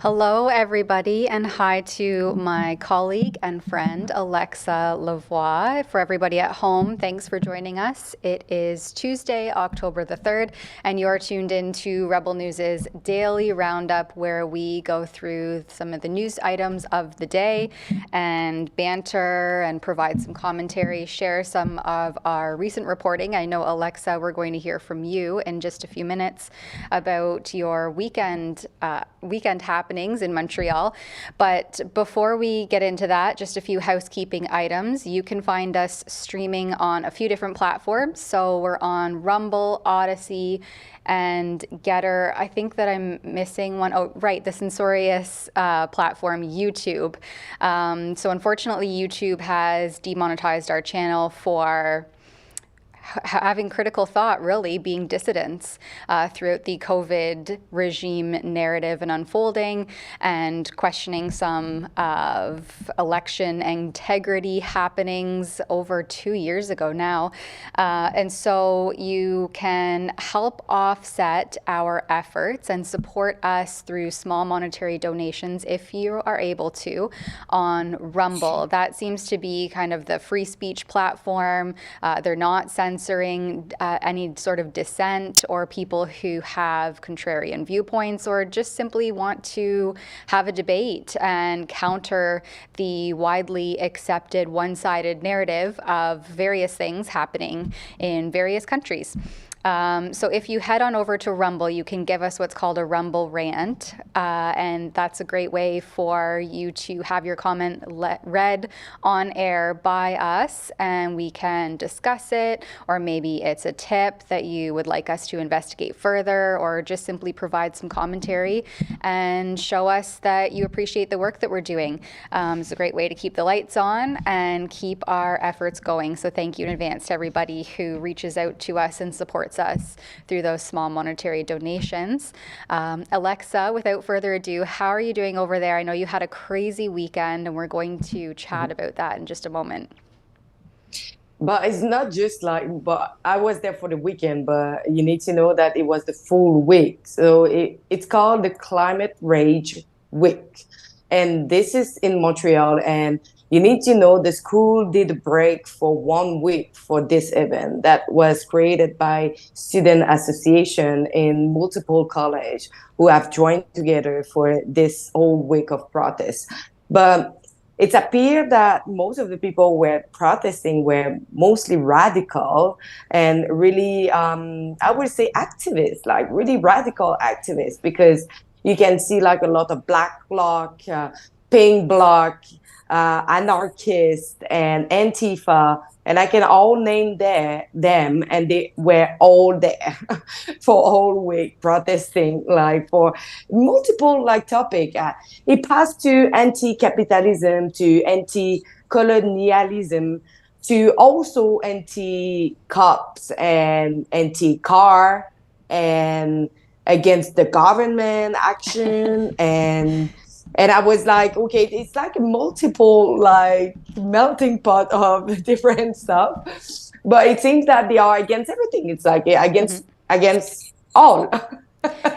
Hello, everybody, and hi to my colleague and friend, Alexa Lavoie. For everybody at home, thanks for joining us. It is Tuesday, October the 3rd, and you're tuned in to Rebel News' daily roundup, where we go through some of the news items of the day and banter and provide some commentary, share some of our recent reporting. I know, Alexa, we're going to hear from you in just a few minutes about your weekend happenings in Montreal. But before we get into that, just a few housekeeping items. You can find us streaming on a few different platforms. So we're on Rumble, Odyssey, and Getter. I think that I'm missing one. Oh, right, the censorious platform, YouTube. So unfortunately, YouTube has demonetized our channel for having critical thought, really being dissidents throughout the COVID regime narrative and unfolding, and questioning some of election integrity happenings over 2 years ago now. And so you can help offset our efforts and support us through small monetary donations if you are able to on Rumble. That seems to be kind of the free speech platform. They're not censoring any sort of dissent or people who have contrarian viewpoints or just simply want to have a debate and counter the widely accepted one-sided narrative of various things happening in various countries. So if you head on over to Rumble, you can give us what's called a Rumble rant, and that's a great way for you to have your comment read on air by us, and we can discuss it, or maybe it's a tip that you would like us to investigate further, or just simply provide some commentary and show us that you appreciate the work that we're doing. It's a great way to keep the lights on and keep our efforts going. So thank you in advance to everybody who reaches out to us and supports us through those small monetary donations. Alexa, without further ado, how are you doing over there? I know you had a crazy weekend, and we're going to chat about that in just a moment. But it's not just but I was there for the weekend, but you need to know that it was the full week. So it's called the Climate Rage Week. And this is in Montreal. And you need to know the school did a break for 1 week for this event that was created by student association in multiple college who have joined together for this whole week of protest. But it appeared that most of the people were protesting were mostly radical and really, I would say, activists, like really radical activists, because you can see like a lot of black bloc, pink bloc, anarchists, and Antifa, and I can all name them, and they were all there for a whole week protesting, like for multiple like topic. It passed to anti-capitalism, to anti-colonialism, to also anti-cops and anti-car and against the government action and I was like, okay, it's like a multiple like melting pot of different stuff. But it seems that they are against everything. It's like against all.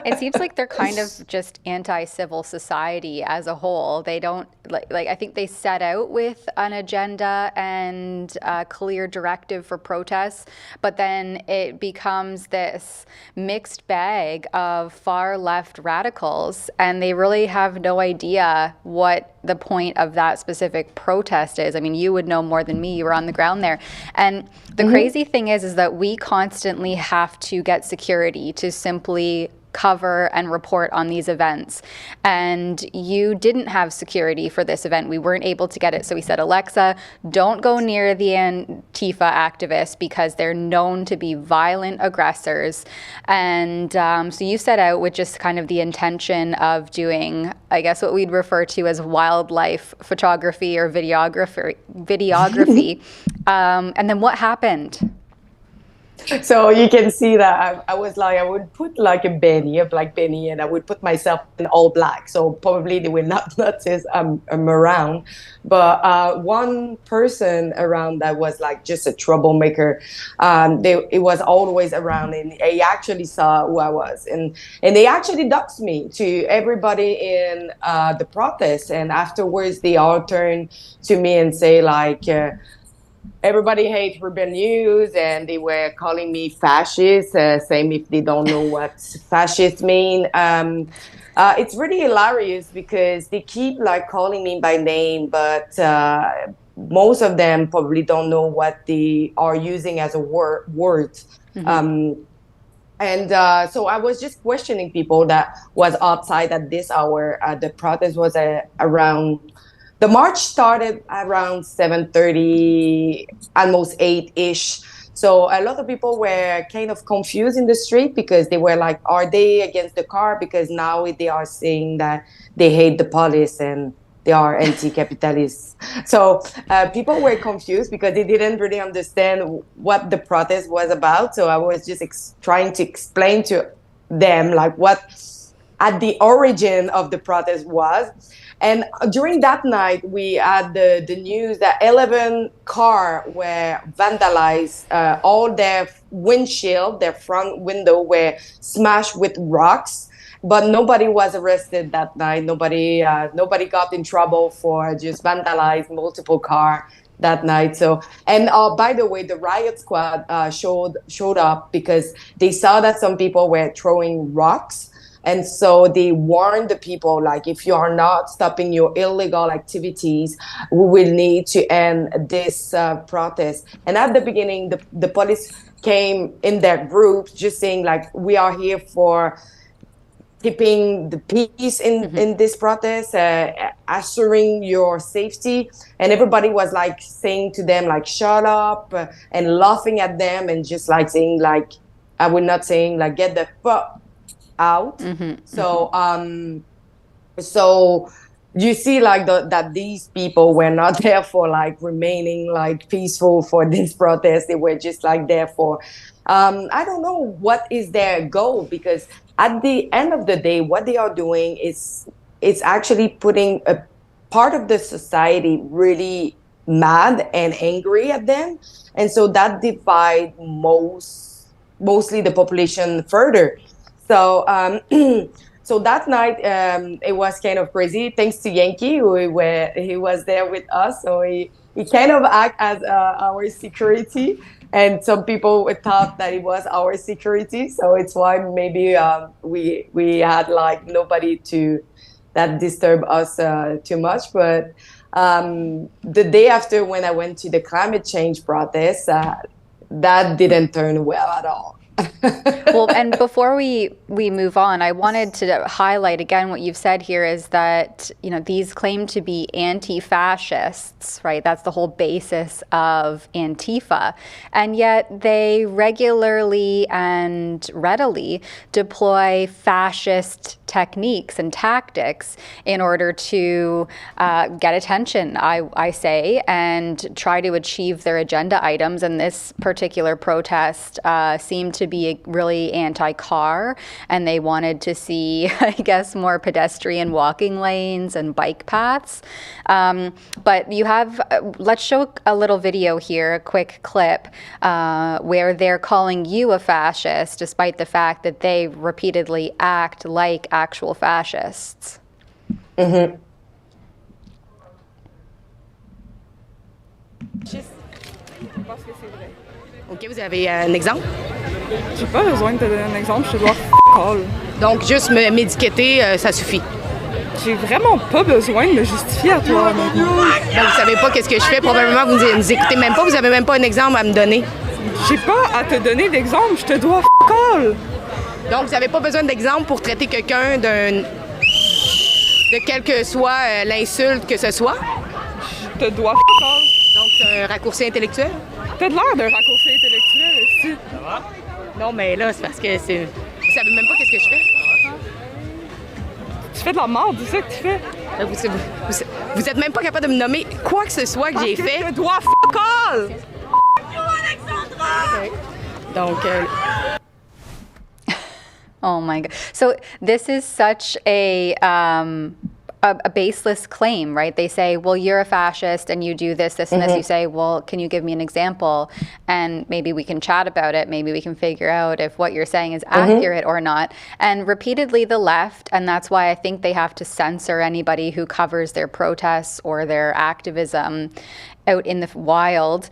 It seems like they're kind of just anti-civil society as a whole. They don't like I think they set out with an agenda and a clear directive for protests, but then it becomes this mixed bag of far left radicals, and they really have no idea what the point of that specific protest is. I mean, you would know more than me. You were on the ground there. And the crazy thing is that we constantly have to get security to simply cover and report on these events. And you didn't have security for this event. We weren't able to get it. So we said, Alexa, don't go near the Antifa activists because they're known to be violent aggressors. And so you set out with just kind of the intention of doing, I guess, what we'd refer to as wildlife photography or videography. And then what happened? So you can see that I was like, I would put like a beanie, a black beanie, and I would put myself in all black. So probably they will not notice I'm around. But one person around that was like just a troublemaker. It was always around, and he actually saw who I was, and they actually doxed me to everybody in the protest. And afterwards, they all turned to me and say like. Everybody hates urban news, and they were calling me fascist, same if they don't know what fascist mean. It's really hilarious because they keep like calling me by name, but most of them probably don't know what they are using as a word. Mm-hmm. So I was just questioning people that was outside at this hour. The protest was around. The march started around 7:30, almost 8-ish. So a lot of people were kind of confused in the street because they were like, are they against the car? Because now they are saying that they hate the police and they are anti-capitalists. So people were confused because they didn't really understand what the protest was about. So I was just trying to explain to them like what at the origin of the protest was. And during that night, we had the news that 11 cars were vandalized. All their windshield, their front window were smashed with rocks. But nobody was arrested that night. Nobody got in trouble for just vandalizing multiple cars that night. So, and by the way, the riot squad showed up because they saw that some people were throwing rocks. And so they warned the people, like, if you are not stopping your illegal activities, we will need to end this protest. And at the beginning, the police came in their groups just saying, like, we are here for keeping the peace in this protest, assuring your safety. And everybody was like saying to them, like, shut up, and laughing at them and just like saying, like, I would not saying, like, get the fuck out. So you see like that these people were not there for like remaining like peaceful for this protest. They were just like there for I don't know what is their goal, because at the end of the day what they are doing is it's actually putting a part of the society really mad and angry at them, and so that divide mostly the population further. So so that night it was kind of crazy. Thanks to Yankee, he was there with us. So he kind of act as our security, and some people thought that it was our security. So it's why maybe we had like nobody to that disturb us too much. But the day after, when I went to the climate change protest, that didn't turn well at all. Well, and before we move on, I wanted to highlight again what you've said here is that, you know, these claim to be anti-fascists, right? That's the whole basis of Antifa. And yet they regularly and readily deploy fascist techniques and tactics in order to get attention, I say, and try to achieve their agenda items. And this particular protest seemed to be really anti-car, and they wanted to see, I guess, more pedestrian walking lanes and bike paths. But you have, let's show a little video here, a quick clip, where they're calling you a fascist, despite the fact that they repeatedly act like actual fascists. Mm-hmm. OK, vous avez un exemple? J'ai pas besoin de te donner un exemple, je te dois call. Donc, juste m'étiqueter, ça suffit. J'ai vraiment pas besoin de me justifier à toi. Donc, vous savez pas qu'est-ce que je fais. Probablement, vous nous écoutez même pas. Vous avez même pas un exemple à me donner. J'ai pas à te donner d'exemple, je te dois call. Donc, vous avez pas besoin d'exemple pour traiter quelqu'un de quelle que soit l'insulte que ce soit? Je te dois call. Donc, c'est un raccourci intellectuel? T'as de l'air d'un raccourci intellectuel, ici. Ça va? Non, mais là, c'est parce que vous savez même pas qu'est-ce que je fais. Tu fais de la merde, c'est ça que tu fais. Vous êtes même pas capable de me nommer quoi que ce soit que j'ai fait. Je te dois call. Okay. Donc, Oh my God. So this is such a baseless claim, right? They say, well, you're a fascist and you do this, this, and this. You say, well, can you give me an example? And maybe we can chat about it. Maybe we can figure out if what you're saying is accurate or not. And repeatedly the left, and that's why I think they have to censor anybody who covers their protests or their activism out in the wild.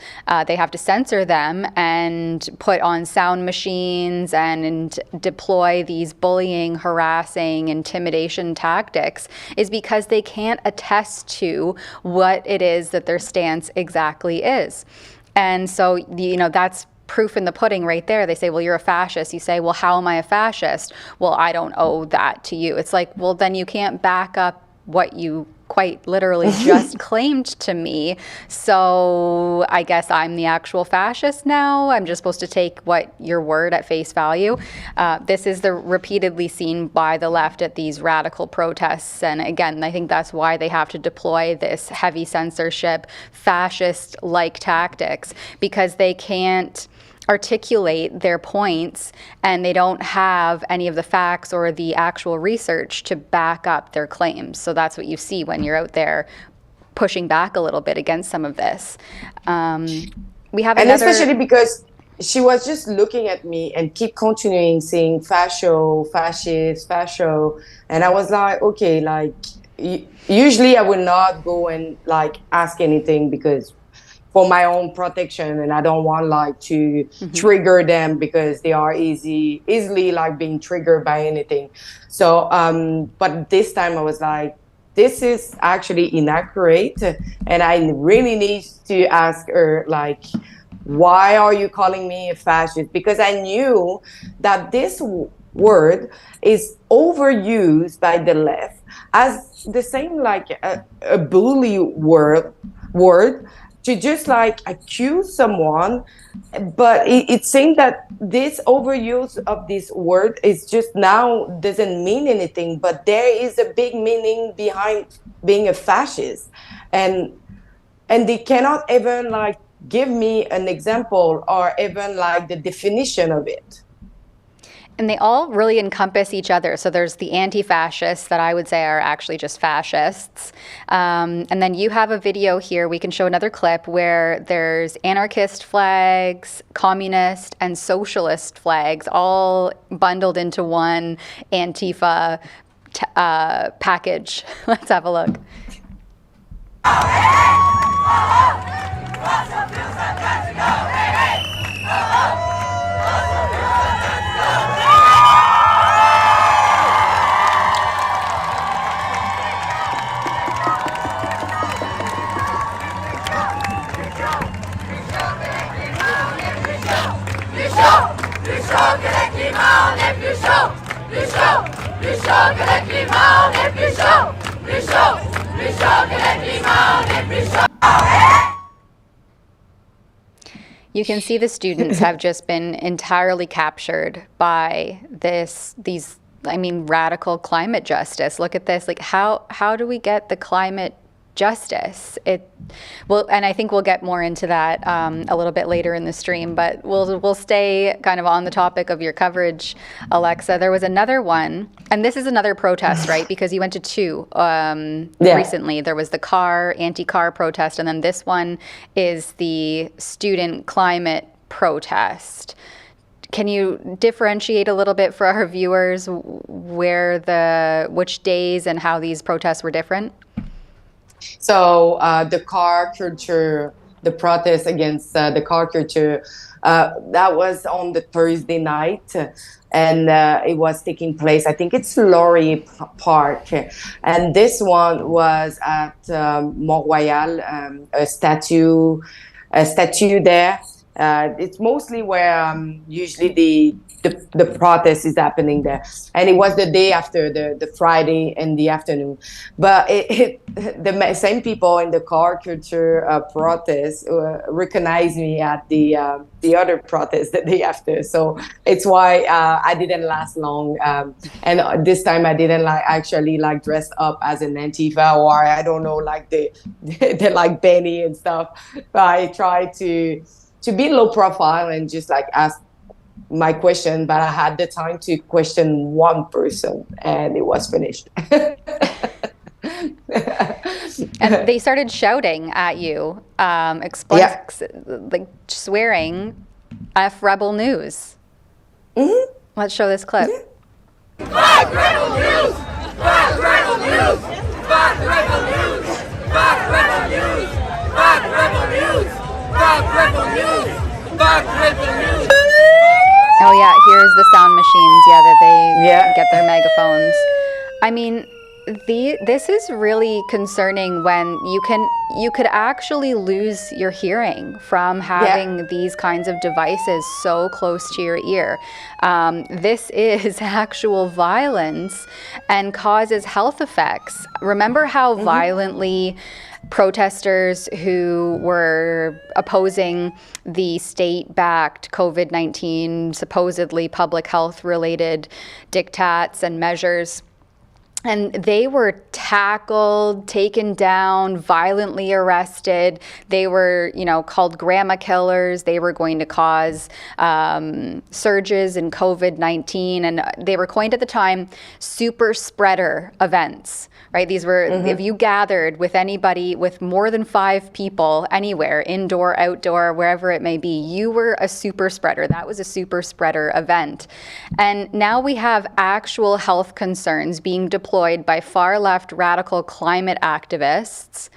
They have to censor them and put on sound machines and deploy these bullying, harassing, intimidation tactics, is because they can't attest to what it is that their stance exactly is. And so, you know, that's proof in the pudding right there. They say, well, you're a fascist. You say, well, how am I a fascist? Well, I don't owe that to you. It's like, well, then you can't back up what you quite literally just claimed to me. So I guess I'm the actual fascist now. I'm just supposed to take what your word at face value. This is the repeatedly seen by the left at these radical protests. And again, I think that's why they have to deploy this heavy censorship, fascist-like tactics, because they can't articulate their points and they don't have any of the facts or the actual research to back up their claims. So that's what you see when you're out there pushing back a little bit against some of this. We have and another... especially because she was just looking at me and keep continuing saying fascio, fascist, fascio, and I was like, okay, like usually I would not go and like ask anything because for my own protection, and I don't want like to trigger them because they are easily like being triggered by anything. So, but this time I was like, this is actually inaccurate, and I really need to ask her like, why are you calling me a fascist? Because I knew that this word is overused by the left as the same like a bully word to just like accuse someone, but it seems that this overuse of this word is just now doesn't mean anything, but there is a big meaning behind being a fascist, and they cannot even like give me an example or even like the definition of it. And they all really encompass each other. So there's the anti-fascists that I would say are actually just fascists. And then you have a video here, we can show another clip, where there's anarchist flags, communist, and socialist flags all bundled into one Antifa package. Let's have a look. You can see the students have just been entirely captured by these, I mean, radical climate justice. Look at this. Like, how do we get the climate justice? Well, and I think we'll get more into that a little bit later in the stream, but we'll stay kind of on the topic of your coverage, Alexa. There was another one, and this is another protest, right? Because you went to two recently. There was the anti-car protest, and then this one is the student climate protest. Can you differentiate a little bit for our viewers which days and how these protests were different? So the car culture, the protest against the car culture, that was on the Thursday night, and it was taking place, I think it's Laurier Park, and this one was at Montreal, a statue there. It's mostly where usually the protest is happening there, and it was the day after the Friday in the afternoon. But the same people in the car culture protest recognized me at the other protest the day after. So it's why I didn't last long, and this time I didn't actually dress up as an Antifa, or I don't know, like the like Benny and stuff. But I tried to be low profile and just ask my question, but I had the time to question one person, and it was finished. And they started shouting at you, Yeah. like swearing, "F Rebel News." Mm-hmm. Let's show this clip. Yeah. Fuck Rebel News! Fuck Rebel News! Fuck Rebel News! Fuck Rebel News! Fuck Rebel News! Fuck Rebel News! Fuck Rebel News! Oh yeah, here's the sound machines. Yeah, that they Yeah. get their megaphones. I mean, this is really concerning when you could actually lose your hearing from having these kinds of devices so close to your ear. This is actual violence and causes health effects. Remember how violently protesters who were opposing the state-backed COVID-19 supposedly public health related diktats and measures, and they were tackled, taken down, violently arrested. They were, called grandma killers. They were going to cause surges in COVID-19. And they were coined at the time super spreader events, right? These were, if you gathered with anybody, with more than 5 people anywhere, indoor, outdoor, wherever it may be, you were a super spreader. That was a super spreader event. And now we have actual health concerns being deployed by far-left radical climate activists,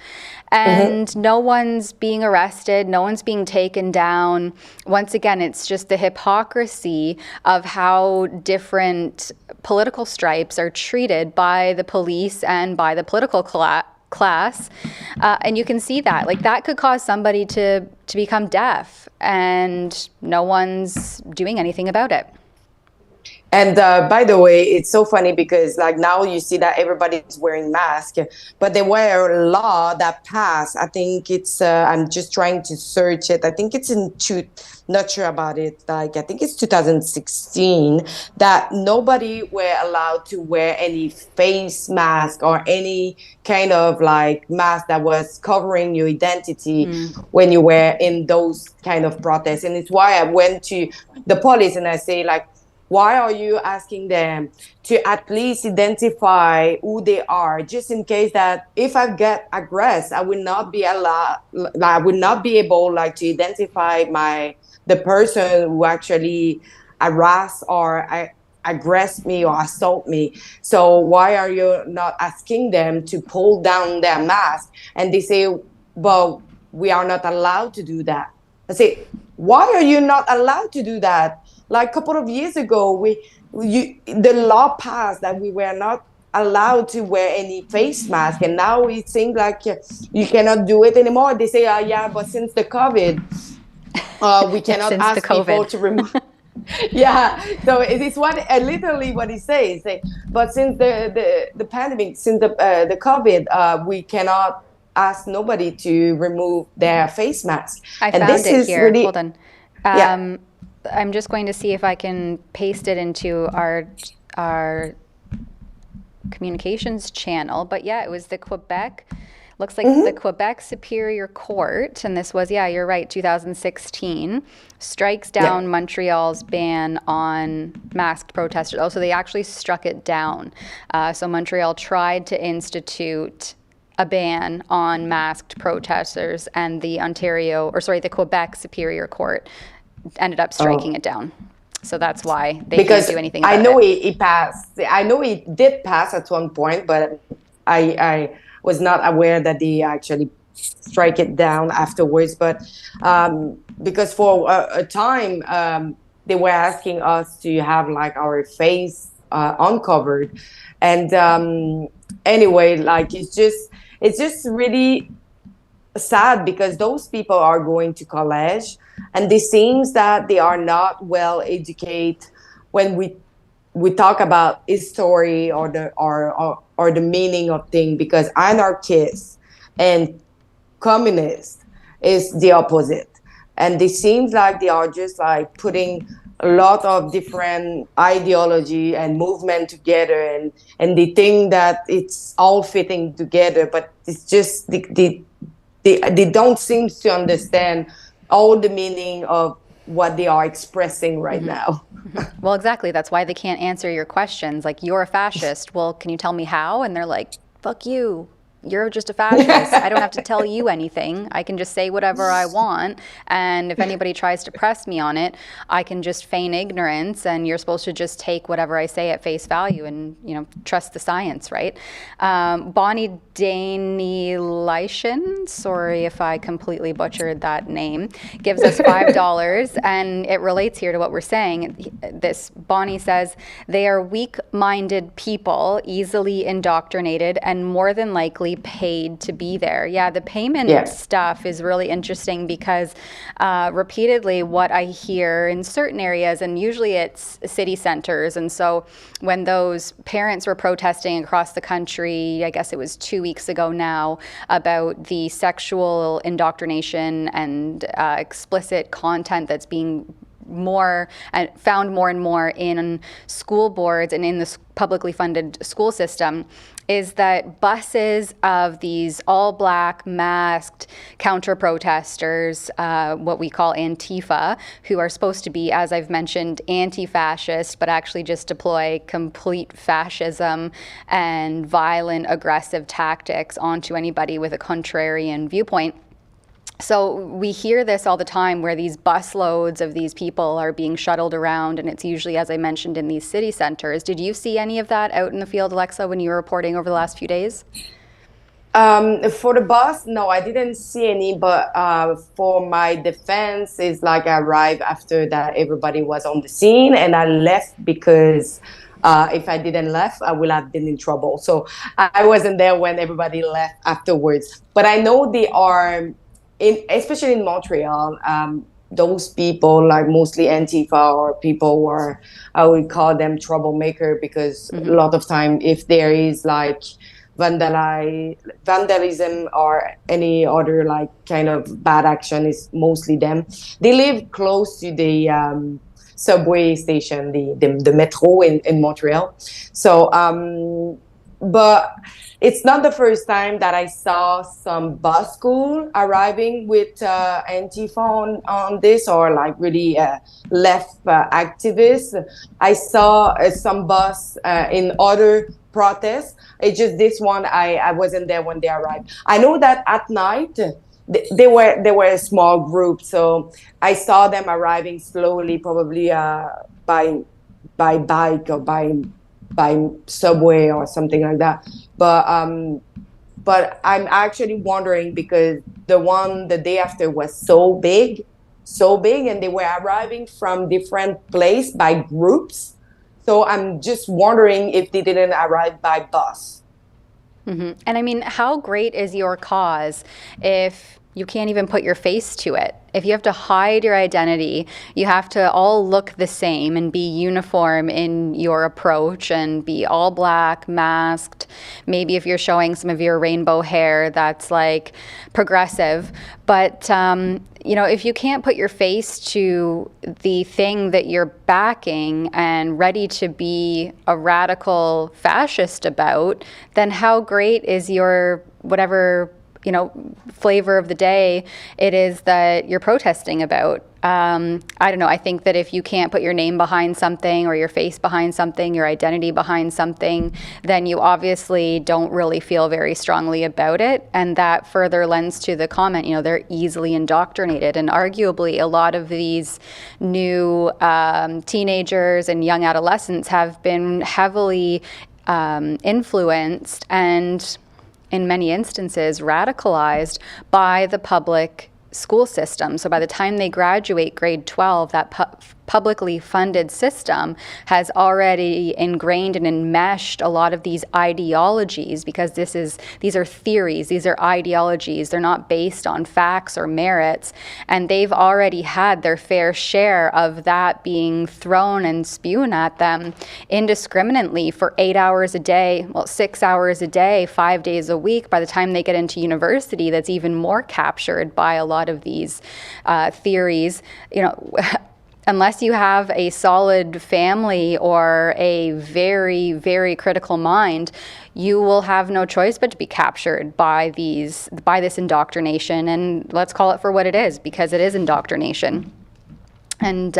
and no one's being arrested, no one's being taken down. Once again, it's just the hypocrisy of how different political stripes are treated by the police and by the political class. And you can see that. Like, that could cause somebody to become deaf, and no one's doing anything about it. And by the way, it's so funny because like now you see that everybody's wearing masks, but there were a law that passed. I think it's, I'm just trying to search it. I think it's not sure about it. Like, I think it's 2016 that nobody were allowed to wear any face mask or any kind of like mask that was covering your identity when you were in those kind of protests. And it's why I went to the police and I say like, why are you asking them to at least identify who they are, just in case that if I get aggressed, I will not be allowed, I will not be able like to identify the person who actually harass or aggress me or assault me. So why are you not asking them to pull down their mask? And they say, well, we are not allowed to do that. I say, why are you not allowed to do that? Like a couple of years ago, the law passed that we were not allowed to wear any face mask, and now it seems like you cannot do it anymore. They say, yeah, but since the COVID, we cannot ask people to remove. Yeah, so it is literally what he says. But since the pandemic, since the COVID, we cannot ask nobody to remove their face mask. I found this it is here. Really, hold on. I'm just going to see if I can paste it into our communications channel. But yeah, it was the Quebec, looks like the Quebec Superior Court, and this was, you're right, 2016, strikes down Montreal's ban on masked protesters. Oh, so they actually struck it down. So Montreal tried to institute a ban on masked protesters, and the Quebec Superior Court ended up striking it down. So that's why they can't do anything about it. I know it passed. I know it did pass at one point, but I was not aware that they actually strike it down afterwards. But because for a time they were asking us to have like our face uncovered, and anyway, like it's just really sad because those people are going to college, and it seems that they are not well educated when we talk about history or the meaning of things, because anarchists and communists is the opposite, and it seems like they are just like putting a lot of different ideology and movement together, and they think that it's all fitting together, but it's just they don't seem to understand all the meaning of what they are expressing right now. Well, exactly. That's why they can't answer your questions. Like, you're a fascist. Well, can you tell me how? And they're like, fuck you. You're just a fascist. I don't have to tell you anything. I can just say whatever I want. And if anybody tries to press me on it, I can just feign ignorance. And you're supposed to just take whatever I say at face value and, trust the science, right? Bonnie Danielation, sorry if I completely butchered that name, gives us $5. And it relates here to what we're saying. This Bonnie says, they are weak-minded people, easily indoctrinated, and more than likely paid to be there. Yeah, the payment stuff is really interesting because repeatedly what I hear in certain areas, and usually it's city centers, and so when those parents were protesting across the country, I guess it was 2 weeks ago now, about the sexual indoctrination and explicit content that's being found more and more in school boards and in the publicly funded school system, is that buses of these all-black masked counter-protesters, what we call Antifa, who are supposed to be, as I've mentioned, anti-fascist, but actually just deploy complete fascism and violent, aggressive tactics onto anybody with a contrarian viewpoint. So we hear this all the time where these busloads of these people are being shuttled around, and it's usually, as I mentioned, in these city centers. Did you see any of that out in the field, Alexa, when you were reporting over the last few days? For the bus, no, I didn't see any, but for my defense, it's like I arrived after that everybody was on the scene, and I left because if I didn't left, I would have been in trouble. So I wasn't there when everybody left afterwards. But I know they are... especially in Montreal, those people, like mostly Antifa or people who are, I would call them troublemaker, because a lot of time if there is like vandalism or any other like kind of bad action, is mostly them. They live close to the subway station, the metro in Montreal. So, but it's not the first time that I saw some bus school arriving with Antifa on this, or like really left activists. I saw some bus in other protests. It's just this one, I wasn't there when they arrived. I know that at night they were a small group, so I saw them arriving slowly, probably by bike or by subway or something like that. But I'm actually wondering, because the day after was so big, and they were arriving from different places by groups. So I'm just wondering if they didn't arrive by bus. And I mean, how great is your cause if you can't even put your face to it? If you have to hide your identity, you have to all look the same and be uniform in your approach and be all black, masked. Maybe if you're showing some of your rainbow hair, that's like progressive. But, if you can't put your face to the thing that you're backing and ready to be a radical fascist about, then how great is your whatever flavor of the day it is that you're protesting about. I don't know. I think that if you can't put your name behind something or your face behind something, your identity behind something, then you obviously don't really feel very strongly about it. And that further lends to the comment, they're easily indoctrinated. And arguably a lot of these new teenagers and young adolescents have been heavily influenced and in many instances radicalized by the public school system. So by the time they graduate grade 12, that publicly funded system has already ingrained and enmeshed a lot of these ideologies, because these are theories, these are ideologies, they're not based on facts or merits, and they've already had their fair share of that being thrown and spewed at them indiscriminately for 8 hours a day, 6 hours a day, 5 days a week. By the time they get into university, that's even more captured by a lot of these theories. Unless you have a solid family or a very, very critical mind, you will have no choice but to be captured by this indoctrination. And let's call it for what it is, because it is indoctrination. And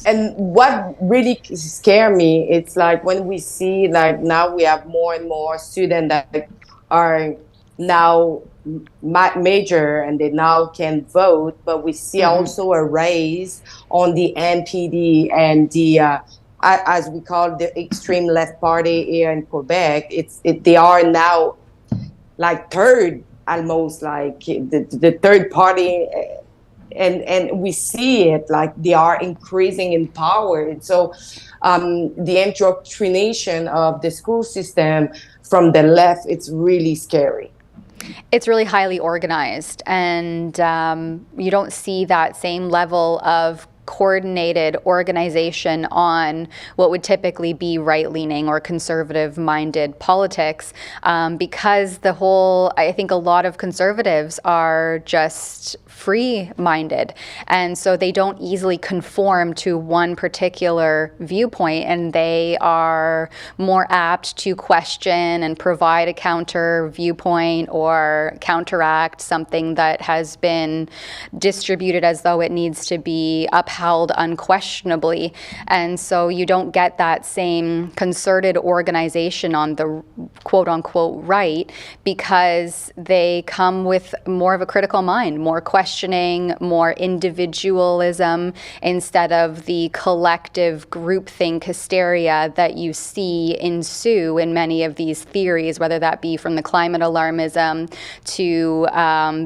And what really scare me, it's like when we see like now we have more and more students that are now major and they now can vote, but we see also a raise on the NPD and the as we call the extreme left party here in Quebec. They are now like third, almost like the third party, and we see it like they are increasing in power. And so the indoctrination of the school system from the left, it's really scary. It's really highly organized, and you don't see that same level of coordinated organization on what would typically be right-leaning or conservative-minded politics, because I think a lot of conservatives are just free-minded, and so they don't easily conform to one particular viewpoint, and they are more apt to question and provide a counter viewpoint or counteract something that has been distributed as though it needs to be upheld unquestionably. And so you don't get that same concerted organization on the quote-unquote right, because they come with more of a critical mind, more questioning, more individualism, instead of the collective groupthink hysteria that you see ensue in many of these theories, whether that be from the climate alarmism to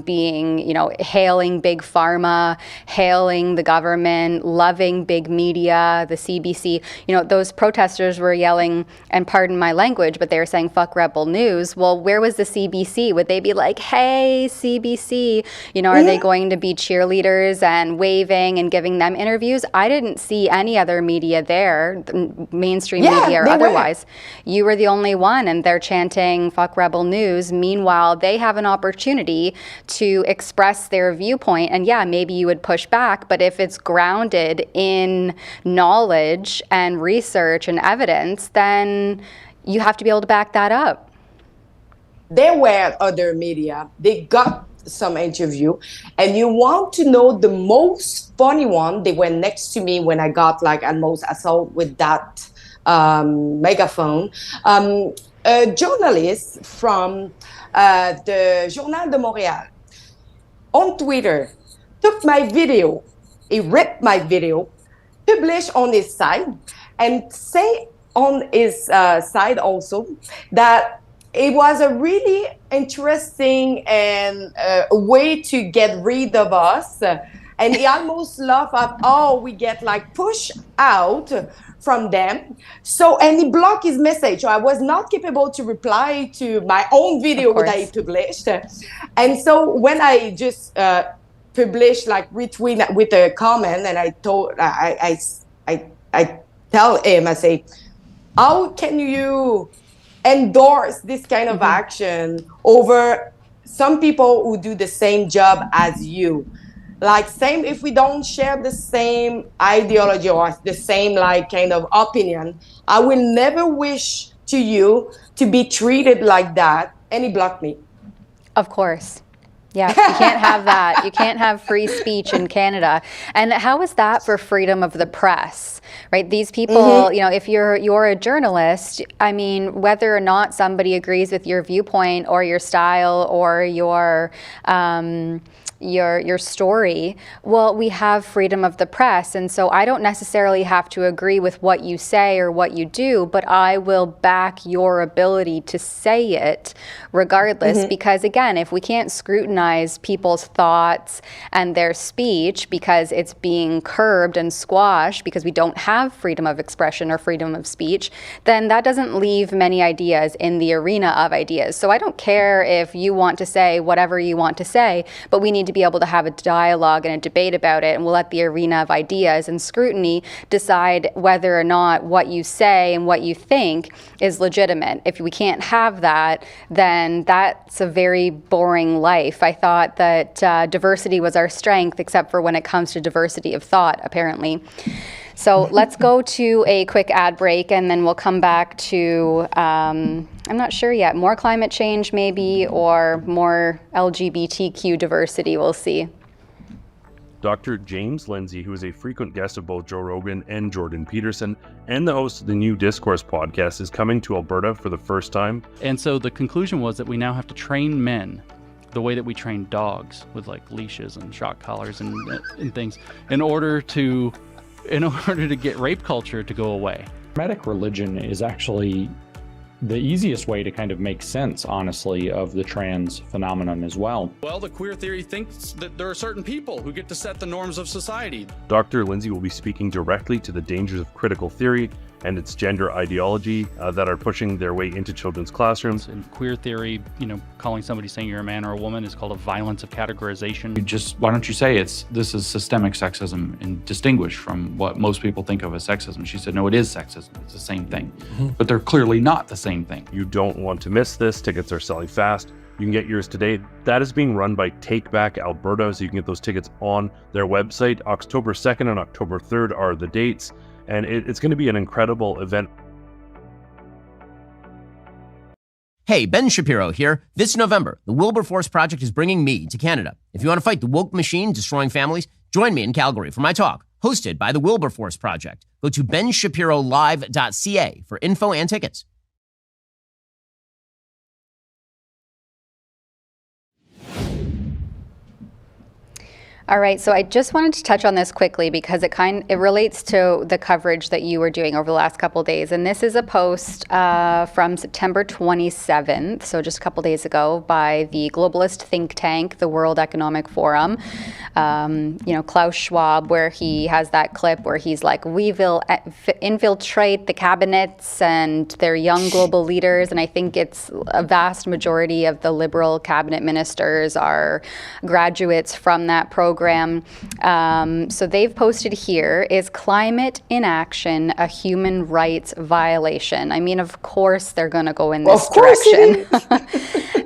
being, hailing big pharma, hailing the government, loving big media, the CBC. Those protesters were yelling, and pardon my language, but they were saying, "Fuck Rebel News." Well, where was the CBC? Would they be like, "Hey, CBC," are they going to be cheerleaders and waving and giving them interviews? I didn't see any other media there, mainstream media or otherwise. You were the only one, and they're chanting "Fuck Rebel News." Meanwhile, they have an opportunity to express their viewpoint, and yeah, maybe you would push back, but if it's grounded in knowledge and research and evidence, then you have to be able to back that up. There were other media. They got some interview, and you want to know the most funny one? They were next to me when I got like almost assault with that megaphone. A journalist from the Journal de Montréal on Twitter took my video, he ripped my video, published on his site, and say on his side also that it was a really interesting and way to get rid of us. And he almost laughed at, oh, we get like pushed out from them. So, and he blocked his message. So I was not capable to reply to my own video that he published. And so when I just published, like retweet with a comment, and I tell him, I say, how can you endorse this kind of action over some people who do the same job as you? Like, same, if we don't share the same ideology or the same like kind of opinion, I will never wish to you to be treated like that. And he blocked me. Of course. Yeah, you can't have that. You can't have free speech in Canada. And how is that for freedom of the press, right? These people, if you're a journalist, I mean, whether or not somebody agrees with your viewpoint or your style or your story, well, we have freedom of the press, and so I don't necessarily have to agree with what you say or what you do, but I will back your ability to say it regardless, because again, if we can't scrutinize people's thoughts and their speech because it's being curbed and squashed because we don't have freedom of expression or freedom of speech, then that doesn't leave many ideas in the arena of ideas. So I don't care if you want to say whatever you want to say, but we need to be able to have a dialogue and a debate about it, and we'll let the arena of ideas and scrutiny decide whether or not what you say and what you think is legitimate. If we can't have that, then that's a very boring life. I thought that diversity was our strength, except for when it comes to diversity of thought, apparently. So let's go to a quick ad break, and then we'll come back to, I'm not sure yet, more climate change maybe, or more LGBTQ diversity. We'll see. Dr. James Lindsay, who is a frequent guest of both Joe Rogan and Jordan Peterson, and the host of the New Discourse podcast, is coming to Alberta for the first time. And so the conclusion was that we now have to train men the way that we train dogs, with like leashes and shock collars and things, in order to get rape culture to go away. Hermetic religion is actually the easiest way to kind of make sense, honestly, of the trans phenomenon as well. Well, the queer theory thinks that there are certain people who get to set the norms of society. Dr. Lindsay will be speaking directly to the dangers of critical theory and its gender ideology that are pushing their way into children's classrooms. In queer theory, calling somebody saying you're a man or a woman is called a violence of categorization. Why don't you say this is systemic sexism and distinguished from what most people think of as sexism? She said, no, it is sexism. It's the same thing. But they're clearly not the same thing. You don't want to miss this. Tickets are selling fast. You can get yours today. That is being run by Take Back Alberta, so you can get those tickets on their website. October 2nd and October 3rd are the dates, and it's going to be an incredible event. Hey, Ben Shapiro here. This November, the Wilberforce Project is bringing me to Canada. If you want to fight the woke machine destroying families, join me in Calgary for my talk, hosted by the Wilberforce Project. Go to benshapirolive.ca for info and tickets. All right, so I just wanted to touch on this quickly because it relates to the coverage that you were doing over the last couple of days. And this is a post from September 27th, so just a couple of days ago, by the globalist think tank, the World Economic Forum. Klaus Schwab, where he has that clip where he's like, we will infiltrate the cabinets and their young global leaders. And I think it's a vast majority of the liberal cabinet ministers are graduates from that program. So they've posted here, is climate inaction a human rights violation? I mean, of course they're going to go in this direction.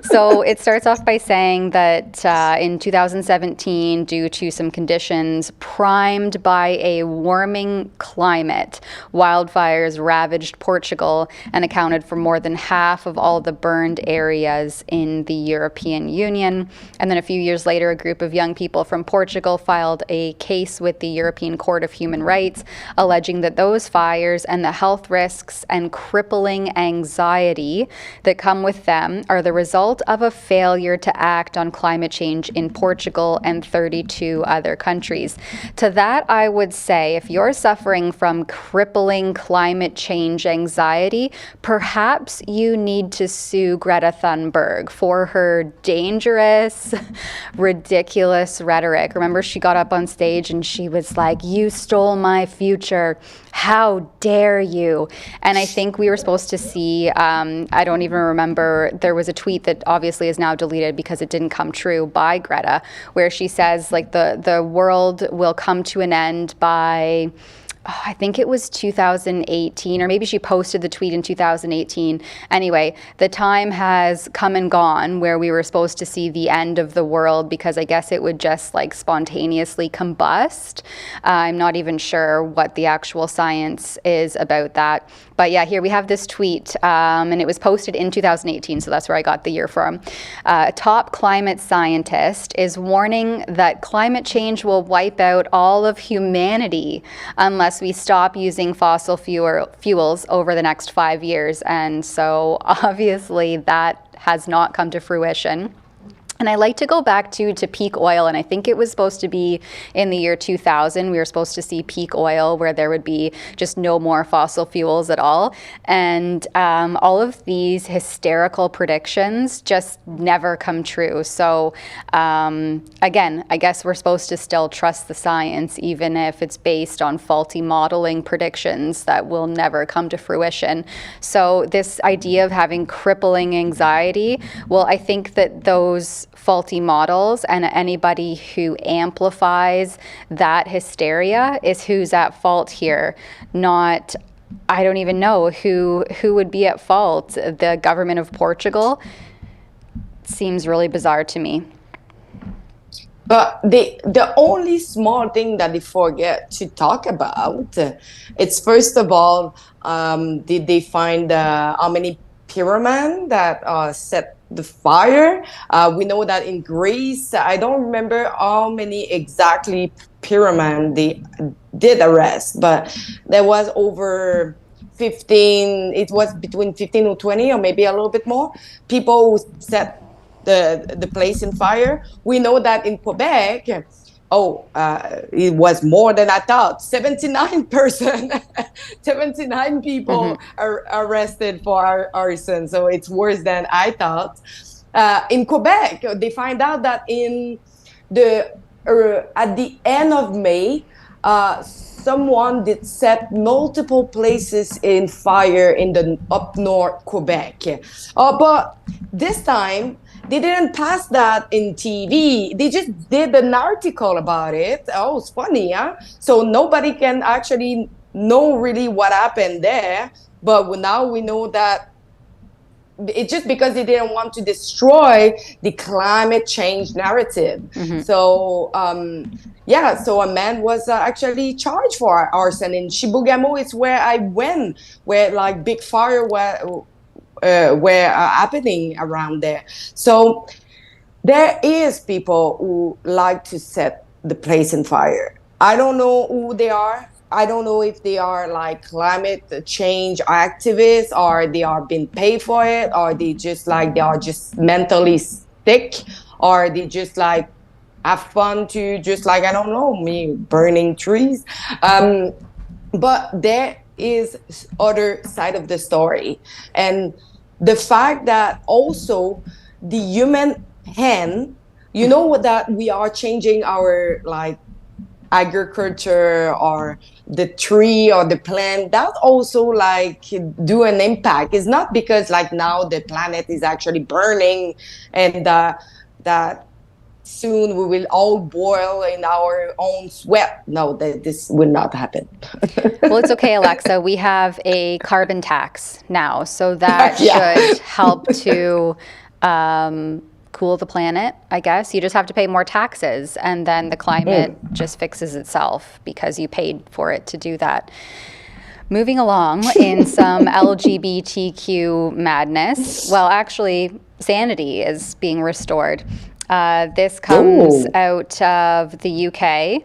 So it starts off by saying that in 2017, due to some conditions primed by a warming climate, wildfires ravaged Portugal and accounted for more than half of all the burned areas in the European Union. And then a few years later, a group of young people from Portugal filed a case with the European Court of Human Rights, alleging that those fires and the health risks and crippling anxiety that come with them are the result of a failure to act on climate change in Portugal and 32 other countries. To that, I would say, if you're suffering from crippling climate change anxiety, perhaps you need to sue Greta Thunberg for her dangerous, ridiculous rhetoric. Remember, she got up on stage and she was like, "You stole my future. How dare you?" And I think we were supposed to see, I don't even remember, there was a tweet that obviously is now deleted because it didn't come true, by Greta, where she says like the world will come to an end by, I think it was 2018, or maybe she posted the tweet in 2018. Anyway, the time has come and gone where we were supposed to see the end of the world because I guess it would just like spontaneously combust. I'm not even sure what the actual science is about that. But yeah, here we have this tweet, and it was posted in 2018, so that's where I got the year from. A top climate scientist is warning that climate change will wipe out all of humanity unless we stop using fossil fuels over the next 5 years. And so obviously that has not come to fruition. And I like to go back to peak oil, and I think it was supposed to be in the year 2000. We were supposed to see peak oil where there would be just no more fossil fuels at all. And all of these hysterical predictions just never come true. So again, I guess we're supposed to still trust the science, even if it's based on faulty modeling predictions that will never come to fruition. So this idea of having crippling anxiety, well, I think that those faulty models and anybody who amplifies that hysteria is who's at fault here, not, I don't even know who would be at fault. The government of Portugal seems really bizarre to me. But the only small thing that they forget to talk about, it's first of all, did they find how many pyramid that set the fire. We know that in Greece, I don't remember how many exactly pyramid they did arrest, but there was over 15, it was between 15 or 20 or maybe a little bit more people who set the place in fire. We know that in Quebec, it was more than I thought. 79%, 79 people are arrested for arson. So it's worse than I thought. In Quebec, they find out that at the end of May, someone did set multiple places in fire in the up north Quebec. But this time, they didn't pass that in TV. They just did an article about it. Oh, it's funny, huh? So nobody can actually know really what happened there. But now we know that it's just because they didn't want to destroy the climate change narrative. So, so a man was actually charged for arson in Chibougamau. It's where I went, where like big fire were happening around there. So there is people who like to set the place in fire. I don't know who they are. I don't know if they are like climate change activists, or they are being paid for it, or they are just mentally sick, or they just like have fun to just like, I don't know, me burning trees. But there is other side of the story. And the fact that also the human hand, you know, that we are changing our like agriculture or the tree or the plant, that also like do an impact. It's not because like now the planet is actually burning and that soon we will all boil in our own sweat. No, this will not happen. Well, it's okay, Alexa. We have a carbon tax now, so that should help to cool the planet, I guess. You just have to pay more taxes, and then the climate just fixes itself because you paid for it to do that. Moving along in some LGBTQ madness. Well, actually, sanity is being restored. This comes out of the UK,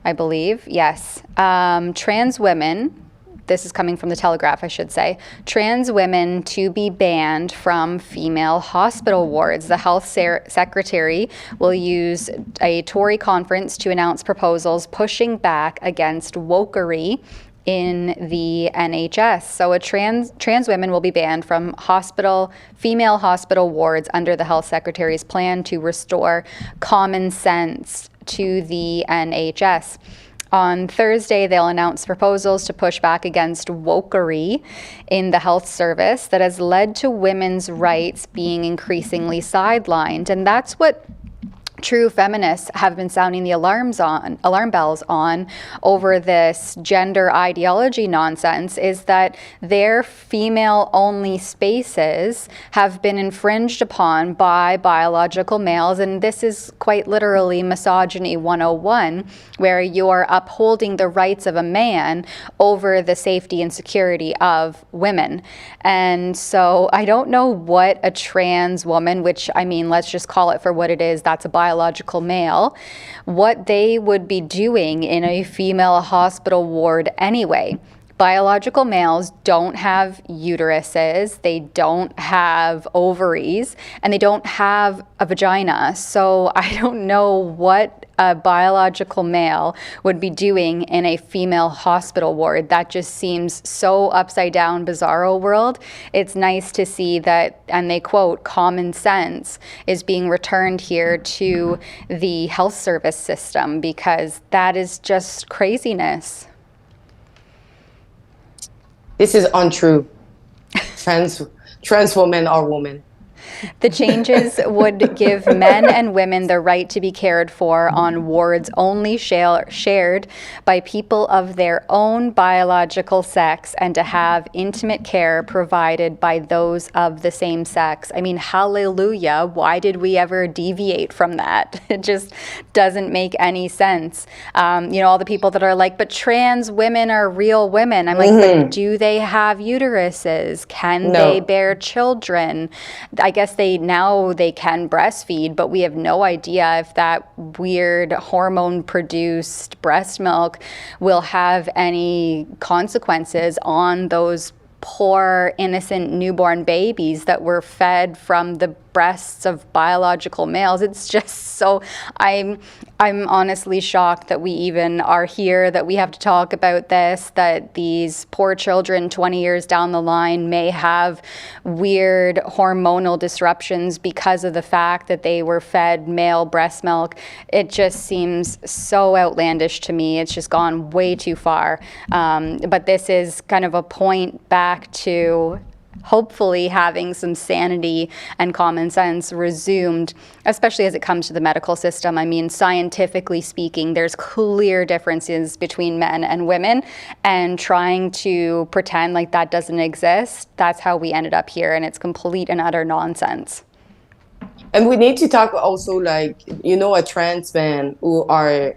I believe. Yes. Trans women, this is coming from the Telegraph, I should say, trans women to be banned from female hospital wards. The health secretary will use a Tory conference to announce proposals pushing back against wokery in the NHS. So trans women will be banned from female hospital wards under the health secretary's plan to restore common sense to the NHS. On Thursday, they'll announce proposals to push back against wokery in the health service that has led to women's rights being increasingly sidelined. And that's what true feminists have been sounding the alarm bells on over this gender ideology nonsense, is that their female-only spaces have been infringed upon by biological males, and this is quite literally misogyny 101, where you're upholding the rights of a man over the safety and security of women. And so I don't know what a trans woman, which, I mean, let's just call it for what it is, that's a biological male, what they would be doing in a female hospital ward anyway. Biological males don't have uteruses, they don't have ovaries, and they don't have a vagina. So I don't know what a biological male would be doing in a female hospital ward. That just seems so upside down, bizarro world. It's nice to see that, and they quote, common sense is being returned here to the health service system, because that is just craziness. This is untrue. Trans women are women. The changes would give men and women the right to be cared for on wards only shared by people of their own biological sex, and to have intimate care provided by those of the same sex. I mean, hallelujah. Why did we ever deviate from that? It just doesn't make any sense. All the people that are like, but trans women are real women. I'm like, but do they have uteruses? Can they bear children? guess they can breastfeed, but we have no idea if that weird hormone-produced breast milk will have any consequences on those poor, innocent newborn babies that were fed from the breasts of biological males. It's just so, I'm honestly shocked that we even are here, that we have to talk about this, that these poor children 20 years down the line may have weird hormonal disruptions because of the fact that they were fed male breast milk. It just seems so outlandish to me. It's just gone way too far. But this is kind of a point back to hopefully having some sanity and common sense resumed, especially as it comes to the medical system. I mean, scientifically speaking, there's clear differences between men and women, and trying to pretend like that doesn't exist, that's how we ended up here, and it's complete and utter nonsense. And we need to talk also, like, a trans man who are,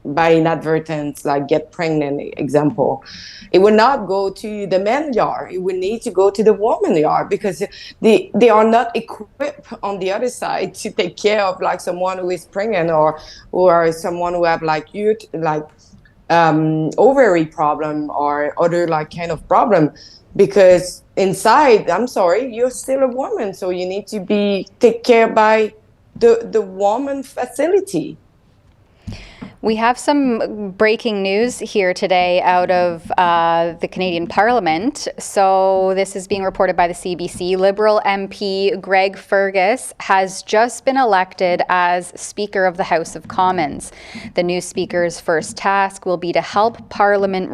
by inadvertence, like, get pregnant, example. It will not go to the man yard. It will need to go to the woman yard, because they are not equipped on the other side to take care of, like, someone who is pregnant, or someone who have, like, ovary problem or other, like, kind of problem. Because inside, I'm sorry, you're still a woman, so you need to be taken care by the woman facility. We have some breaking news here today out of the Canadian Parliament. So this is being reported by the CBC. Liberal MP Greg Fergus has just been elected as Speaker of the House of Commons. The new Speaker's first task will be to help Parliament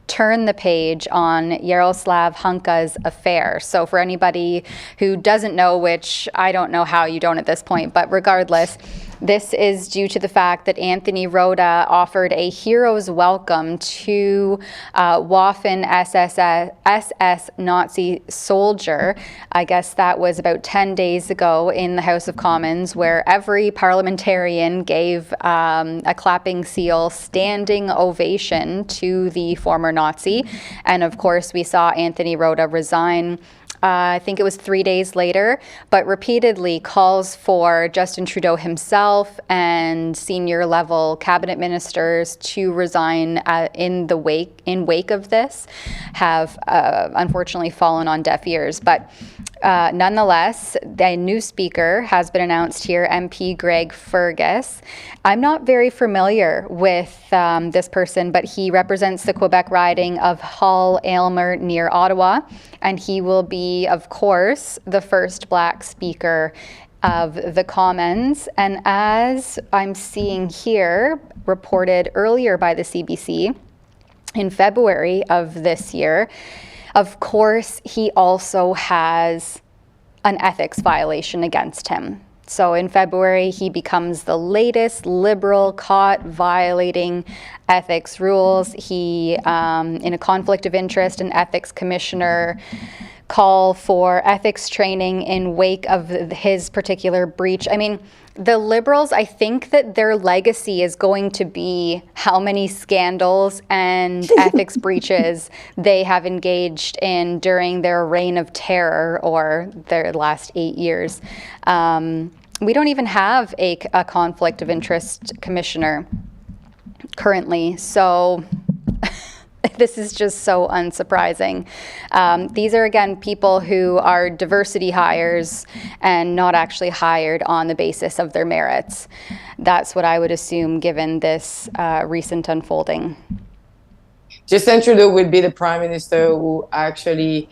turn the page on Yaroslav Hunka's affair. So for anybody who doesn't know, which I don't know how you don't at this point, but regardless, this is due to the fact that Anthony Rota offered a hero's welcome to Waffen SS Nazi soldier. I guess that was about 10 days ago in the House of Commons, where every parliamentarian gave a clapping seal standing ovation to the former Nazi. And of course, we saw Anthony Rota resign. I think it was 3 days later, but repeatedly calls for Justin Trudeau himself and senior level cabinet ministers to resign in wake of this have unfortunately fallen on deaf ears. But nonetheless, the new speaker has been announced here, MP Greg Fergus. I'm not very familiar with this person, but he represents the Quebec riding of Hull-Aylmer near Ottawa, and he will be, of course, the first Black speaker of the Commons. And as I'm seeing here, reported earlier by the CBC in February of this year, of course, he also has an ethics violation against him. So in February, he becomes the latest Liberal caught violating ethics rules. He, in a conflict of interest, an ethics commissioner call for ethics training in wake of his particular breach. I mean, the Liberals, I think that their legacy is going to be how many scandals and ethics breaches they have engaged in during their reign of terror, or their last 8 years. We don't even have a conflict of interest commissioner currently, so this is just so unsurprising. These are, again, people who are diversity hires and not actually hired on the basis of their merits. That's what I would assume, given this recent unfolding. Justin Trudeau would be the prime minister who actually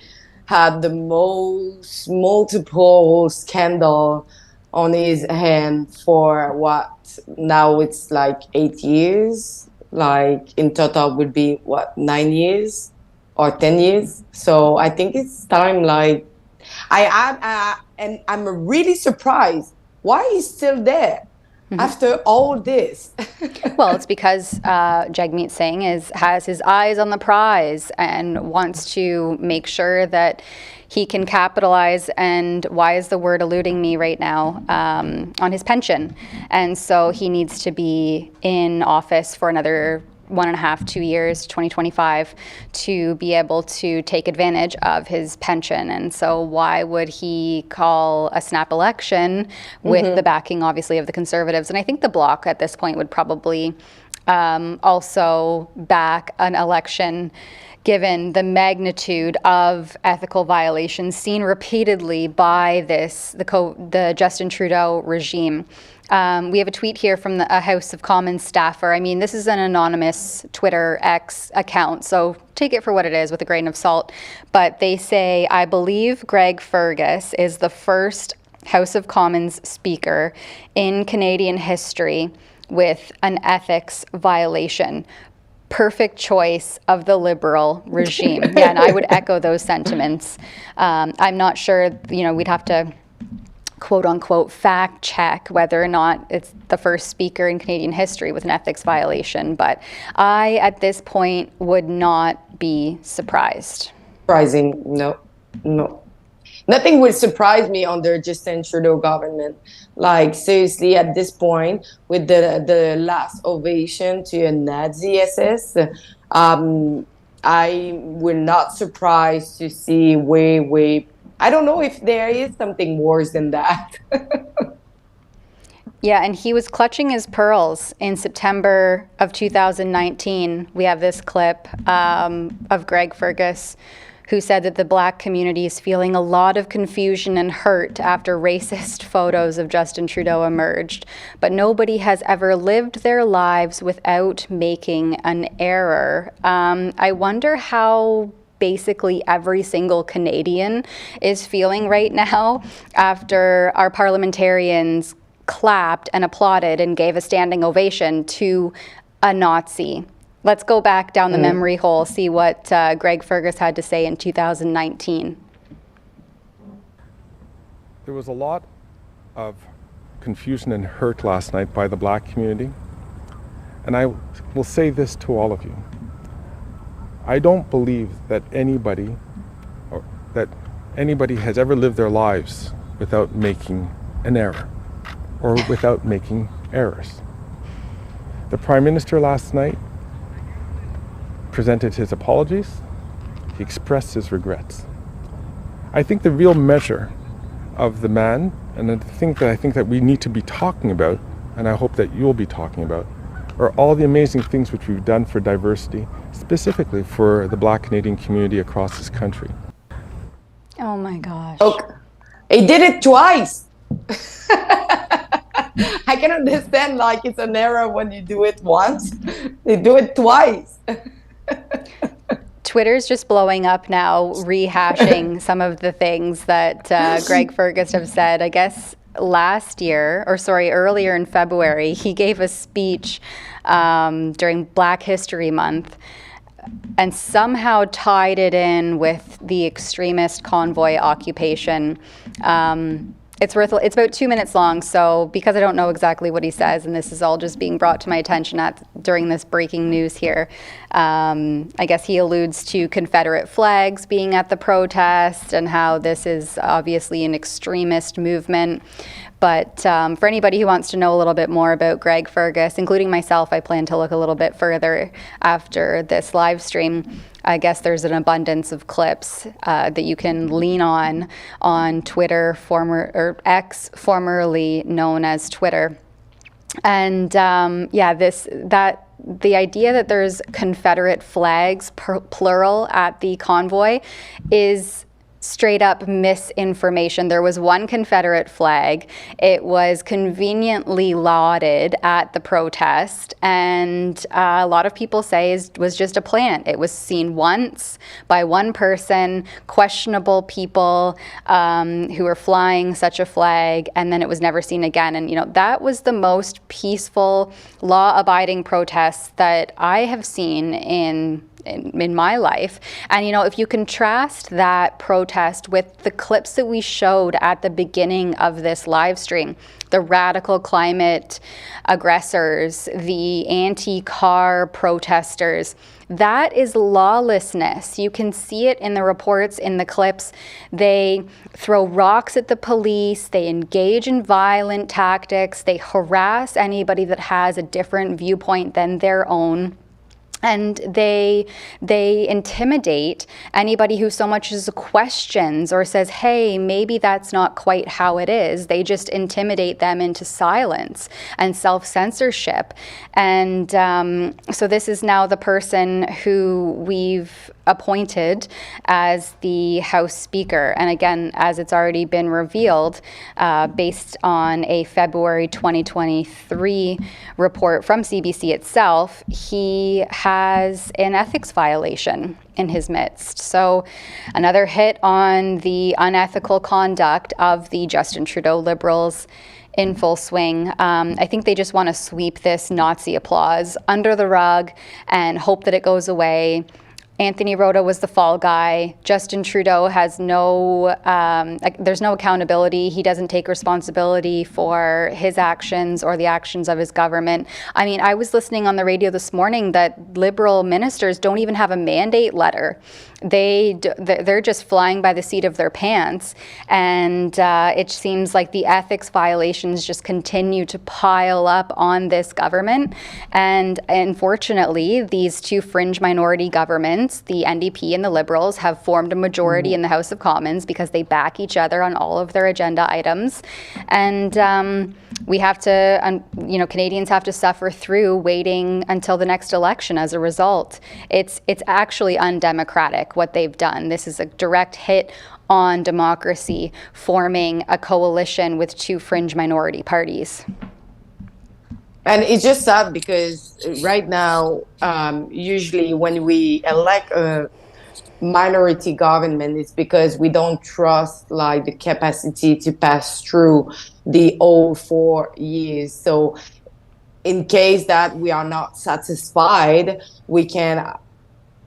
had the most multiple scandal on his hand for what now it's like 8 years. Like in total would be what, 9 years or 10 years. So I think it's time. Like and I'm really surprised why he's still there after all this. Well, it's because Jagmeet Singh has his eyes on the prize and wants to make sure that he can capitalize, and why is the word eluding me right now, on his pension. And so he needs to be in office for another 1.5, 2 years, 2025, to be able to take advantage of his pension. And so why would he call a snap election with the backing, obviously, of the Conservatives? And I think the Bloc at this point would probably also back an election, given the magnitude of ethical violations seen repeatedly by the Justin Trudeau regime. We have a tweet here from a House of Commons staffer. I mean, this is an anonymous Twitter X account, so take it for what it is with a grain of salt. But they say, I believe Greg Fergus is the first House of Commons speaker in Canadian history with an ethics violation. Perfect choice of the Liberal regime. Yeah, and I would echo those sentiments. I'm not sure, we'd have to quote unquote fact check whether or not it's the first speaker in Canadian history with an ethics violation, but I, at this point, would not be surprised. Surprising, no. Nothing would surprise me under Justin Trudeau government. Like, seriously, at this point, with the last ovation to a Nazi SS, I would not surprised to see way, I don't know if there is something worse than that. Yeah, and he was clutching his pearls in September of 2019. We have this clip of Greg Fergus, who said that the Black community is feeling a lot of confusion and hurt after racist photos of Justin Trudeau emerged. But nobody has ever lived their lives without making an error. I wonder how basically every single Canadian is feeling right now after our parliamentarians clapped and applauded and gave a standing ovation to a Nazi. Let's go back down the memory hole, see what Greg Fergus had to say in 2019. There was a lot of confusion and hurt last night by the Black community. And I will say this to all of you. I don't believe that anybody has ever lived their lives without making an error or without making errors. The Prime Minister last night presented his apologies. He expressed his regrets. I think the real measure of the man, and the thing that I think that we need to be talking about, and I hope that you'll be talking about, are all the amazing things which we've done for diversity, specifically for the Black Canadian community across this country. Oh my gosh. Okay. He did it twice. I can understand like it's an error when you do it once. They do it twice. Twitter's just blowing up now, rehashing some of the things that Greg Fergus have said. I guess earlier in February, he gave a speech during Black History Month and somehow tied it in with the extremist convoy occupation. It's about 2 minutes long, so because I don't know exactly what he says, and this is all just being brought to my attention during this breaking news here, I guess he alludes to Confederate flags being at the protest and how this is obviously an extremist movement. But for anybody who wants to know a little bit more about Greg Fergus, including myself, I plan to look a little bit further after this live stream. I guess there's an abundance of clips that you can lean on Twitter, X, formerly known as Twitter. And the idea that there's Confederate flags, plural, at the convoy is straight up misinformation. There was one Confederate flag. It was conveniently lauded at the protest, and a lot of people say it was just a plant. It was seen once by one person, questionable people who were flying such a flag, and then it was never seen again. And that was the most peaceful, law-abiding protest that I have seen in my life. And if you contrast that protest with the clips that we showed at the beginning of this live stream, the radical climate aggressors, the anti-car protesters, that is lawlessness. You can see it in the reports, in the clips. They throw rocks at the police, they engage in violent tactics, they harass anybody that has a different viewpoint than their own. And they intimidate anybody who so much as questions or says, hey, maybe that's not quite how it is. They just intimidate them into silence and self-censorship. And so this is now the person who we've appointed as the House Speaker. And again, as it's already been revealed, based on a February 2023 report from CBC itself, he has an ethics violation in his midst. So another hit on the unethical conduct of the Justin Trudeau Liberals in full swing. I think they just want to sweep this Nazi applause under the rug and hope that it goes away. Anthony Rota was the fall guy. Justin Trudeau has there's no accountability. He doesn't take responsibility for his actions or the actions of his government. I mean, I was listening on the radio this morning that Liberal ministers don't even have a mandate letter. They're just flying by the seat of their pants. And it seems like the ethics violations just continue to pile up on this government. And unfortunately, these two fringe minority governments, the NDP and the Liberals, have formed a majority in the House of Commons because they back each other on all of their agenda items. And we have to, Canadians have to suffer through waiting until the next election as a result. It's actually undemocratic what they've done. This is a direct hit on democracy, forming a coalition with two fringe minority parties. And it's just sad because right now, usually when we elect a minority government, it's because we don't trust like the capacity to pass through the whole 4 years. So in case that we are not satisfied, we can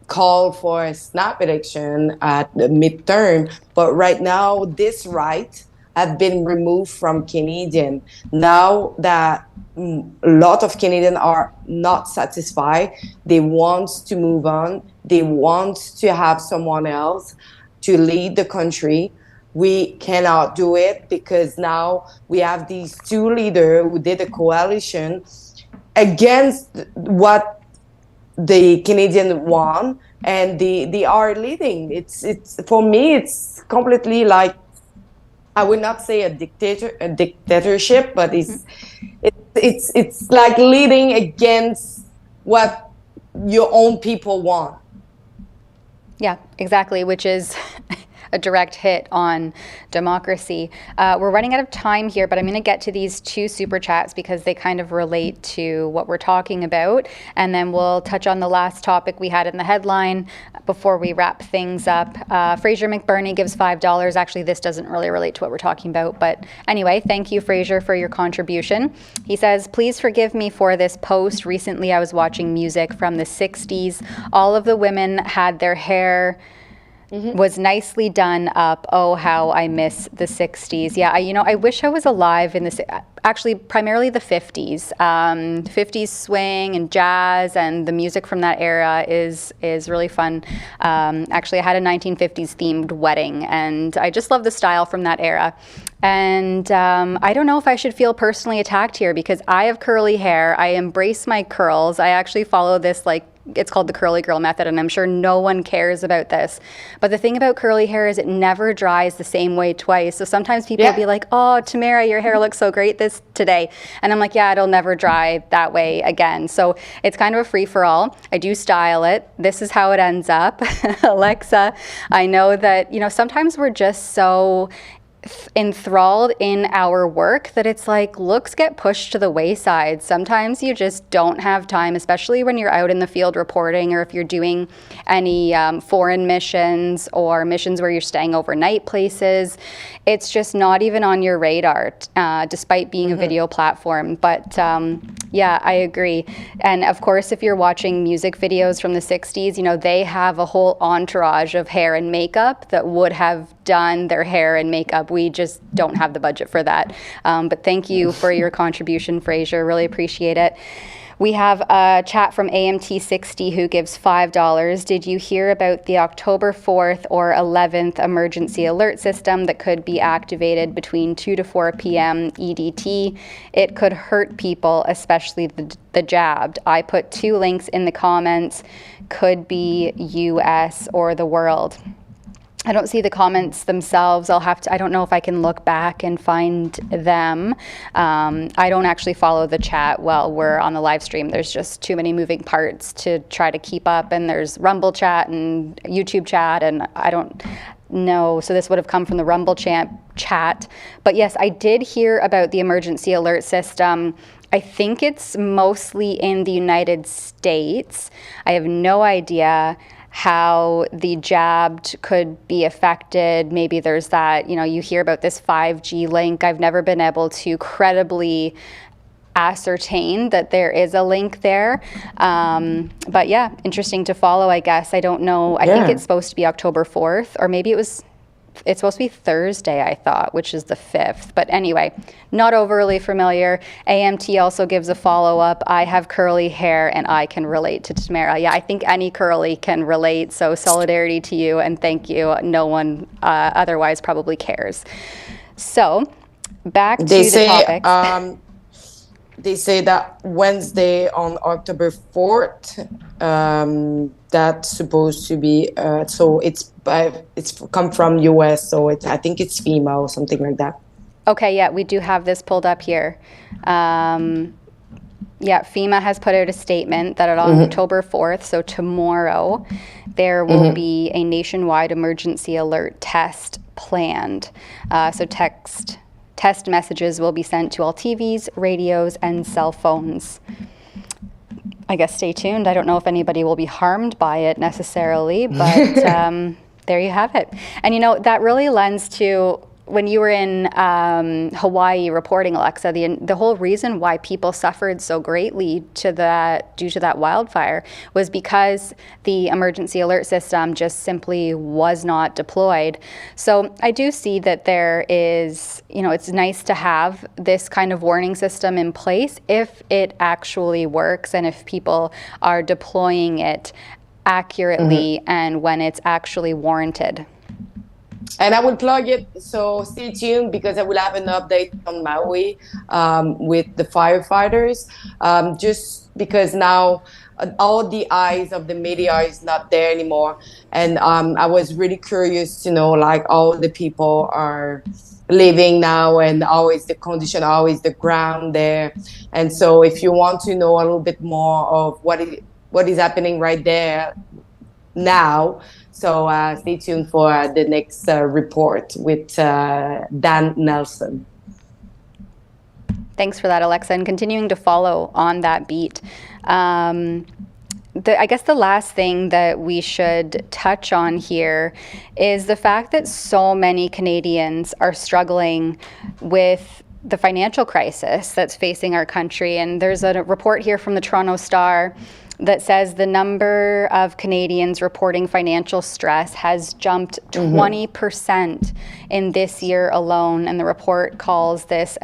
call for a snap election at the midterm. But right now, this right has been removed from Canadian. Now that a lot of Canadians are not satisfied, they want to move on. They want to have someone else to lead the country. We cannot do it because now we have these two leaders who did a coalition against what the Canadian want, and they are leading. It's for me, it's completely like, I would not say a dictatorship, but it's like leading against what your own people want. Yeah, exactly, which is a direct hit on democracy. We're running out of time here, but I'm going to get to these two super chats because they kind of relate to what we're talking about. And then we'll touch on the last topic we had in the headline before we wrap things up. Fraser McBurney gives $5. Actually, this doesn't really relate to what we're talking about. But anyway, thank you, Fraser, for your contribution. He says, please forgive me for this post. Recently, I was watching music from the 60s. All of the women had their hair was nicely done up. Oh, how I miss the 60s. Yeah, I wish I was alive in actually primarily the 50s. 50s swing and jazz and the music from that era is really fun. Actually, I had a 1950s themed wedding and I just love the style from that era. And I don't know if I should feel personally attacked here because I have curly hair. I embrace my curls. I actually follow this it's called the curly girl method, and I'm sure no one cares about this. But the thing about curly hair is it never dries the same way twice. So sometimes people will be like, oh, Tamara, your hair looks so great today. And I'm like, yeah, it'll never dry that way again. So it's kind of a free-for-all. I do style it. This is how it ends up. Alexa, I know that, sometimes we're just so enthralled in our work that it's like looks get pushed to the wayside. Sometimes you just don't have time, especially when you're out in the field reporting or if you're doing any foreign missions or missions where you're staying overnight places. It's just not even on your radar, despite being a video platform. But yeah, I agree. And of course, if you're watching music videos from the 60s, they have a whole entourage of hair and makeup that would have done their hair and makeup. We just don't have the budget for that. But thank you for your contribution, Fraser. Really appreciate it. We have a chat from AMT60 who gives $5. Did you hear about the October 4th or 11th emergency alert system that could be activated between 2 to 4 p.m. EDT? It could hurt people, especially the jabbed. I put 2 links in the comments. Could be US or the world. I don't see the comments themselves. I don't know if I can look back and find them. I don't actually follow the chat while we're on the live stream. There's just too many moving parts to try to keep up, and there's Rumble chat and YouTube chat, and I don't know. So this would have come from the Rumble chat. But yes, I did hear about the emergency alert system. I think it's mostly in the United States. I have no idea how the jabbed could be affected. Maybe there's that, you hear about this 5G link. I've never been able to credibly ascertain that there is a link there. But yeah, interesting to follow, I guess. I don't know. I think it's supposed to be October 4th, or maybe it's supposed to be Thursday, I thought, which is the 5th. But anyway, not overly familiar. AMT also gives a follow-up. I have curly hair and I can relate to Tamara. Yeah, I think any curly can relate. So solidarity to you and thank you. No one otherwise probably cares. So back to the topics. They say that Wednesday on October 4th, that's supposed to be, so it's come from US, so I think it's FEMA or something like that. Okay, yeah, we do have this pulled up here. FEMA has put out a statement that on October 4th, so tomorrow, there will be a nationwide emergency alert test planned. So test messages will be sent to all TVs, radios, and cell phones. I guess stay tuned. I don't know if anybody will be harmed by it necessarily, but there you have it. And that really lends to when you were in Hawaii reporting, Alexa, the whole reason why people suffered so greatly due to that wildfire was because the emergency alert system just simply was not deployed. So I do see that there is, it's nice to have this kind of warning system in place if it actually works and if people are deploying it accurately and when it's actually warranted. And I will plug it, so stay tuned because I will have an update on Maui with the firefighters, just because now all the eyes of the media is not there anymore. And I was really curious to know, like, all the people are living now and how is the condition, how is the ground there. And so if you want to know a little bit more of what is happening right there now, so stay tuned for the next report with Dan Nelson. Thanks for that, Alexa, and continuing to follow on that beat. I guess the last thing that we should touch on here is the fact that so many Canadians are struggling with the financial crisis that's facing our country. And there's a report here from the Toronto Star that says the number of Canadians reporting financial stress has jumped 20% in this year alone. And the report calls this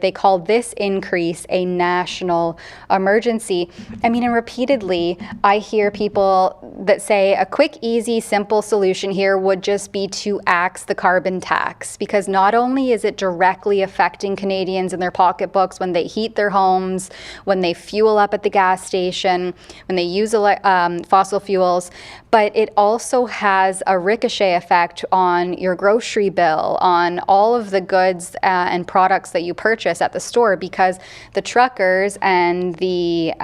they call this increase a national emergency. I mean, and repeatedly, I hear people that say a quick, easy, simple solution here would just be to axe the carbon tax, because not only is it directly affecting Canadians in their pocketbooks when they heat their homes, when they fuel up at the gas station, when they use fossil fuels, but it also has a ricochet effect on your grocery bill, on all of the goods and products that you purchase at the store, because the truckers and the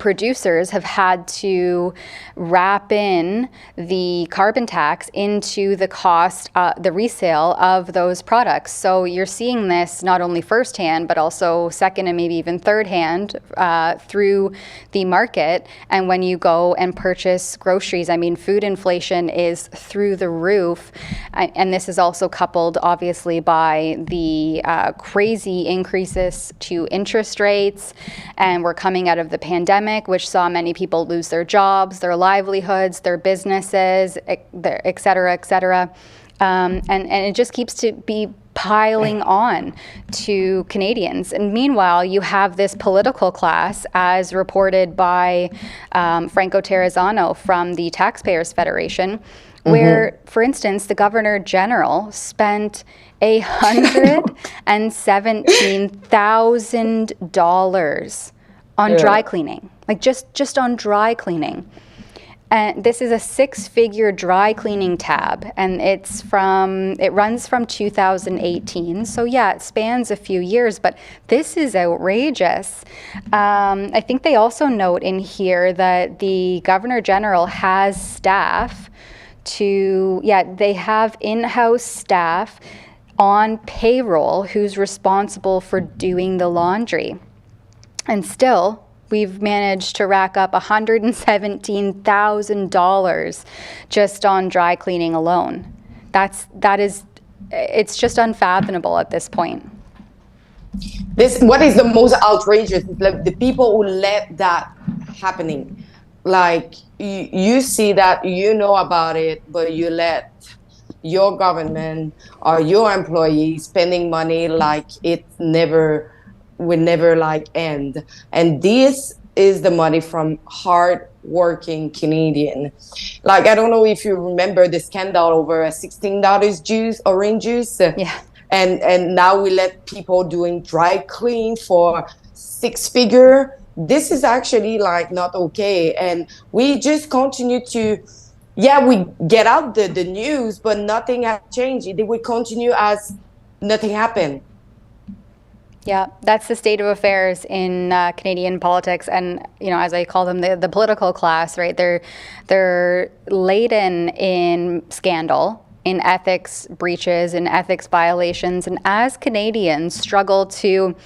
producers have had to wrap in the carbon tax into the cost, the resale of those products. So you're seeing this not only firsthand, but also second and maybe even third hand through the market. And when you go and purchase groceries, I mean, food inflation is through the roof. And this is also coupled, obviously, by the crazy increases to interest rates. And we're coming out of the pandemic, which saw many people lose their jobs, their livelihoods, their businesses, et cetera, et cetera. And it just keeps to be piling on to Canadians. And meanwhile, you have this political class, as reported by Franco Terrazzano from the Taxpayers Federation, where, for instance, the Governor General spent $117,000 on dry cleaning, like just on dry cleaning. And this is a 6-figure dry cleaning tab, and it runs from 2018. So yeah, it spans a few years, but this is outrageous. I think they also note in here that the Governor General has staff they have in-house staff on payroll who's responsible for doing the laundry. And still, we've managed to rack up $117,000 just on dry cleaning alone. It's just unfathomable at this point. What is the most outrageous is the people who let that happening. Like you see that, you know about it, but you let your government or your employees spending money like it will never like end. And this is the money from hard-working Canadian. Like, I don't know if you remember the scandal over a $16 orange juice. Yeah. And now we let people doing dry clean for 6-figure. This is actually like not okay. And we just continue to, we get out the news, but nothing has changed. It will continue as nothing happened. Yeah, that's the state of affairs in Canadian politics, and as I call them, the political class, right? They're laden in scandal, in ethics breaches, in ethics violations, and as Canadians struggle to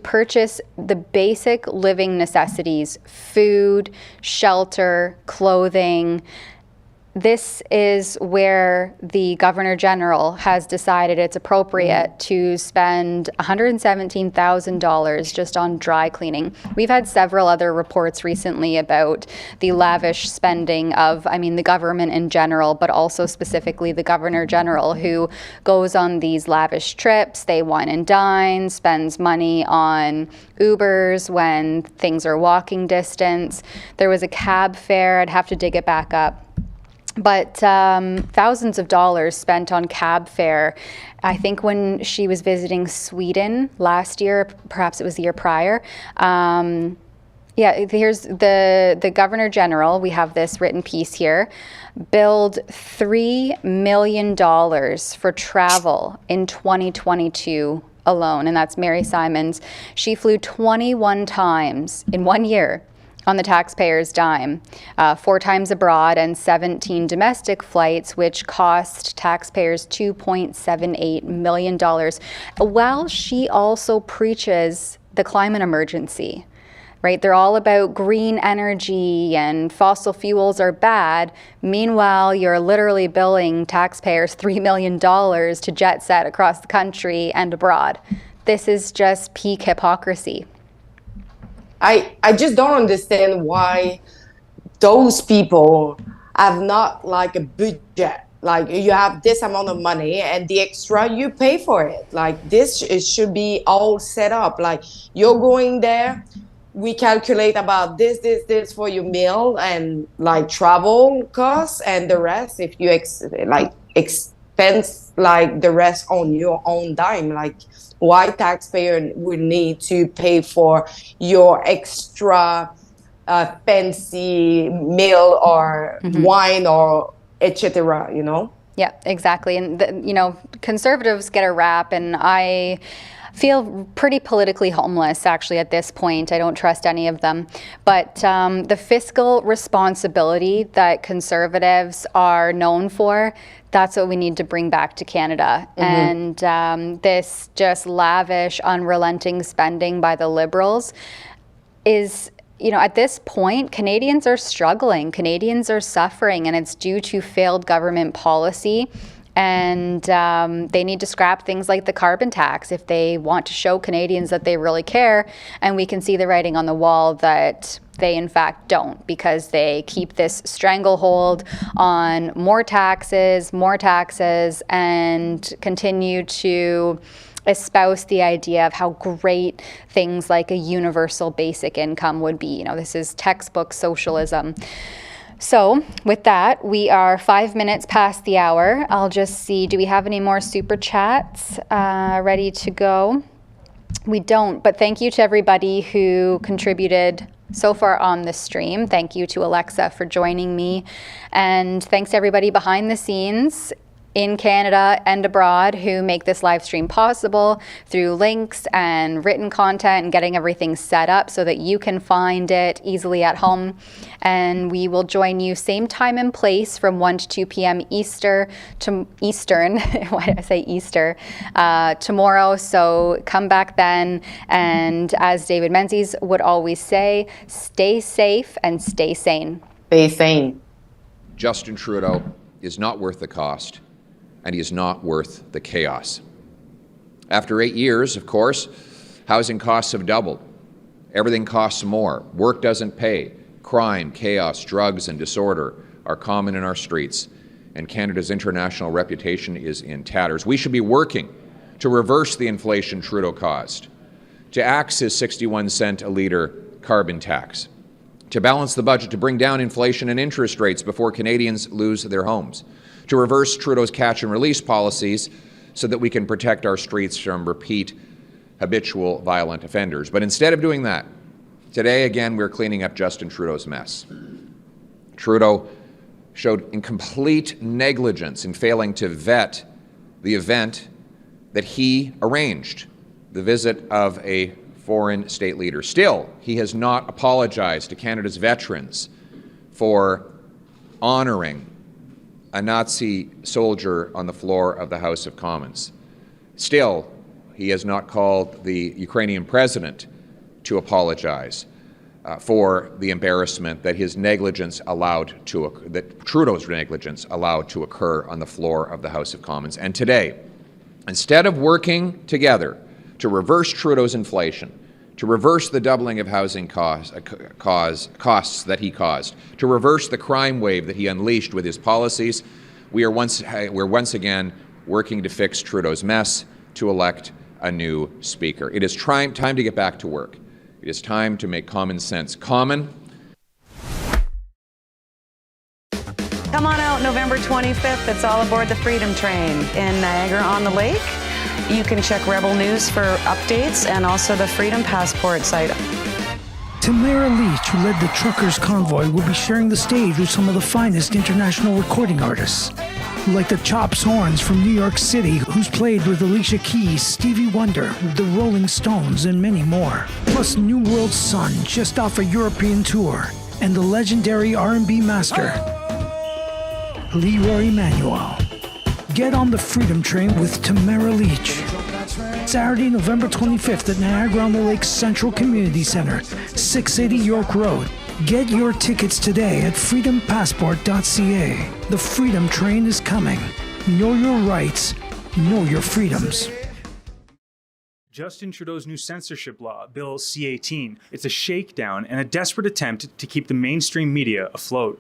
purchase the basic living necessities, food, shelter, clothing. This is where the Governor General has decided it's appropriate to spend $117,000 just on dry cleaning. We've had several other reports recently about the lavish spending of, the government in general, but also specifically the Governor General, who goes on these lavish trips. They wine and dine, spends money on Ubers when things are walking distance. There was a cab fare, I'd have to dig it back up, but thousands of dollars spent on cab fare. I think when she was visiting Sweden last year, perhaps it was the year prior. Here's the Governor General. We have this written piece here. Billed $3 million for travel in 2022 alone, and that's Mary Simons. She flew 21 times in 1 year on the taxpayers' dime, 4 times abroad and 17 domestic flights, which cost taxpayers $2.78 million, while she also preaches the climate emergency, right? They're all about green energy and fossil fuels are bad. Meanwhile, you're literally billing taxpayers $3 million to jet set across the country and abroad. This is just peak hypocrisy. I just don't understand why those people have not like a budget. Like, you have this amount of money and the extra you pay for it. Like, it should be all set up. Like, you're going there, we calculate about this for your meal and like travel costs, and the rest, if you expense like the rest on your own dime. Like, why taxpayer would need to pay for your extra fancy meal or wine or etc. Yeah, exactly. And conservatives get a rap, and I feel pretty politically homeless actually at this point. I don't trust any of them. But the fiscal responsibility that conservatives are known for, that's what we need to bring back to Canada. And this just lavish, unrelenting spending by the Liberals is, at this point, Canadians are struggling. Canadians are suffering, and it's due to failed government policy And they need to scrap things like the carbon tax if they want to show Canadians that they really care. And we can see the writing on the wall that they in fact don't, because they keep this stranglehold on more taxes, and continue to espouse the idea of how great things like a universal basic income would be. You know, this is textbook socialism. So with that, we are 5 minutes past the hour. I'll just see, do we have any more super chats ready to go? We don't, but thank you to everybody who contributed so far on the stream. Thank you to Alexa for joining me. And thanks to everybody behind the scenes in Canada and abroad who make this live stream possible through links and written content and getting everything set up so that you can find it easily at home. And we will join you same time and place from 1 to 2 p.m. Eastern, why did I say Easter, tomorrow. So come back then. And as David Menzies would always say, stay safe and stay sane. Stay sane. Justin Trudeau is not worth the cost, and he is not worth the chaos. After 8 years, of course, housing costs have doubled. Everything costs more. Work doesn't pay. Crime, chaos, drugs, and disorder are common in our streets, and Canada's international reputation is in tatters. We should be working to reverse the inflation Trudeau caused, to axe his 61-cent a litre carbon tax, to balance the budget to bring down inflation and interest rates before Canadians lose their homes, to reverse Trudeau's catch and release policies so that we can protect our streets from repeat habitual violent offenders. But instead of doing that, today again we're cleaning up Justin Trudeau's mess. Trudeau showed complete negligence in failing to vet the event that he arranged, the visit of a foreign state leader. Still, he has not apologized to Canada's veterans for honoring a Nazi soldier on the floor of the House of Commons. Still, he has not called the Ukrainian president to apologize for the embarrassment that his negligence that Trudeau's negligence allowed to occur on the floor of the House of Commons. And today, instead of working together to reverse Trudeau's inflation, to reverse the doubling of housing costs that he caused, to reverse the crime wave that he unleashed with his policies, we're once again working to fix Trudeau's mess, to elect a new speaker. It is time to get back to work. It is time to make common sense common. Come on out November 25th. It's all aboard the Freedom Train in Niagara-on-the-Lake. You can check Rebel News for updates and also the Freedom Passport site. Tamara Leach, who led the Truckers Convoy, will be sharing the stage with some of the finest international recording artists, like the Chops Horns from New York City, who's played with Alicia Keys, Stevie Wonder, the Rolling Stones, and many more. Plus New World Sun, just off a European tour, and the legendary R&B master, Leroy Emanuel. Get on the Freedom Train with Tamara Leach. Saturday, November 25th at Niagara-on-the-Lake Central Community Center, 680 York Road. Get your tickets today at freedompassport.ca. The Freedom Train is coming. Know your rights. Know your freedoms. Justin Trudeau's new censorship law, Bill C-18. It's a shakedown and a desperate attempt to keep the mainstream media afloat.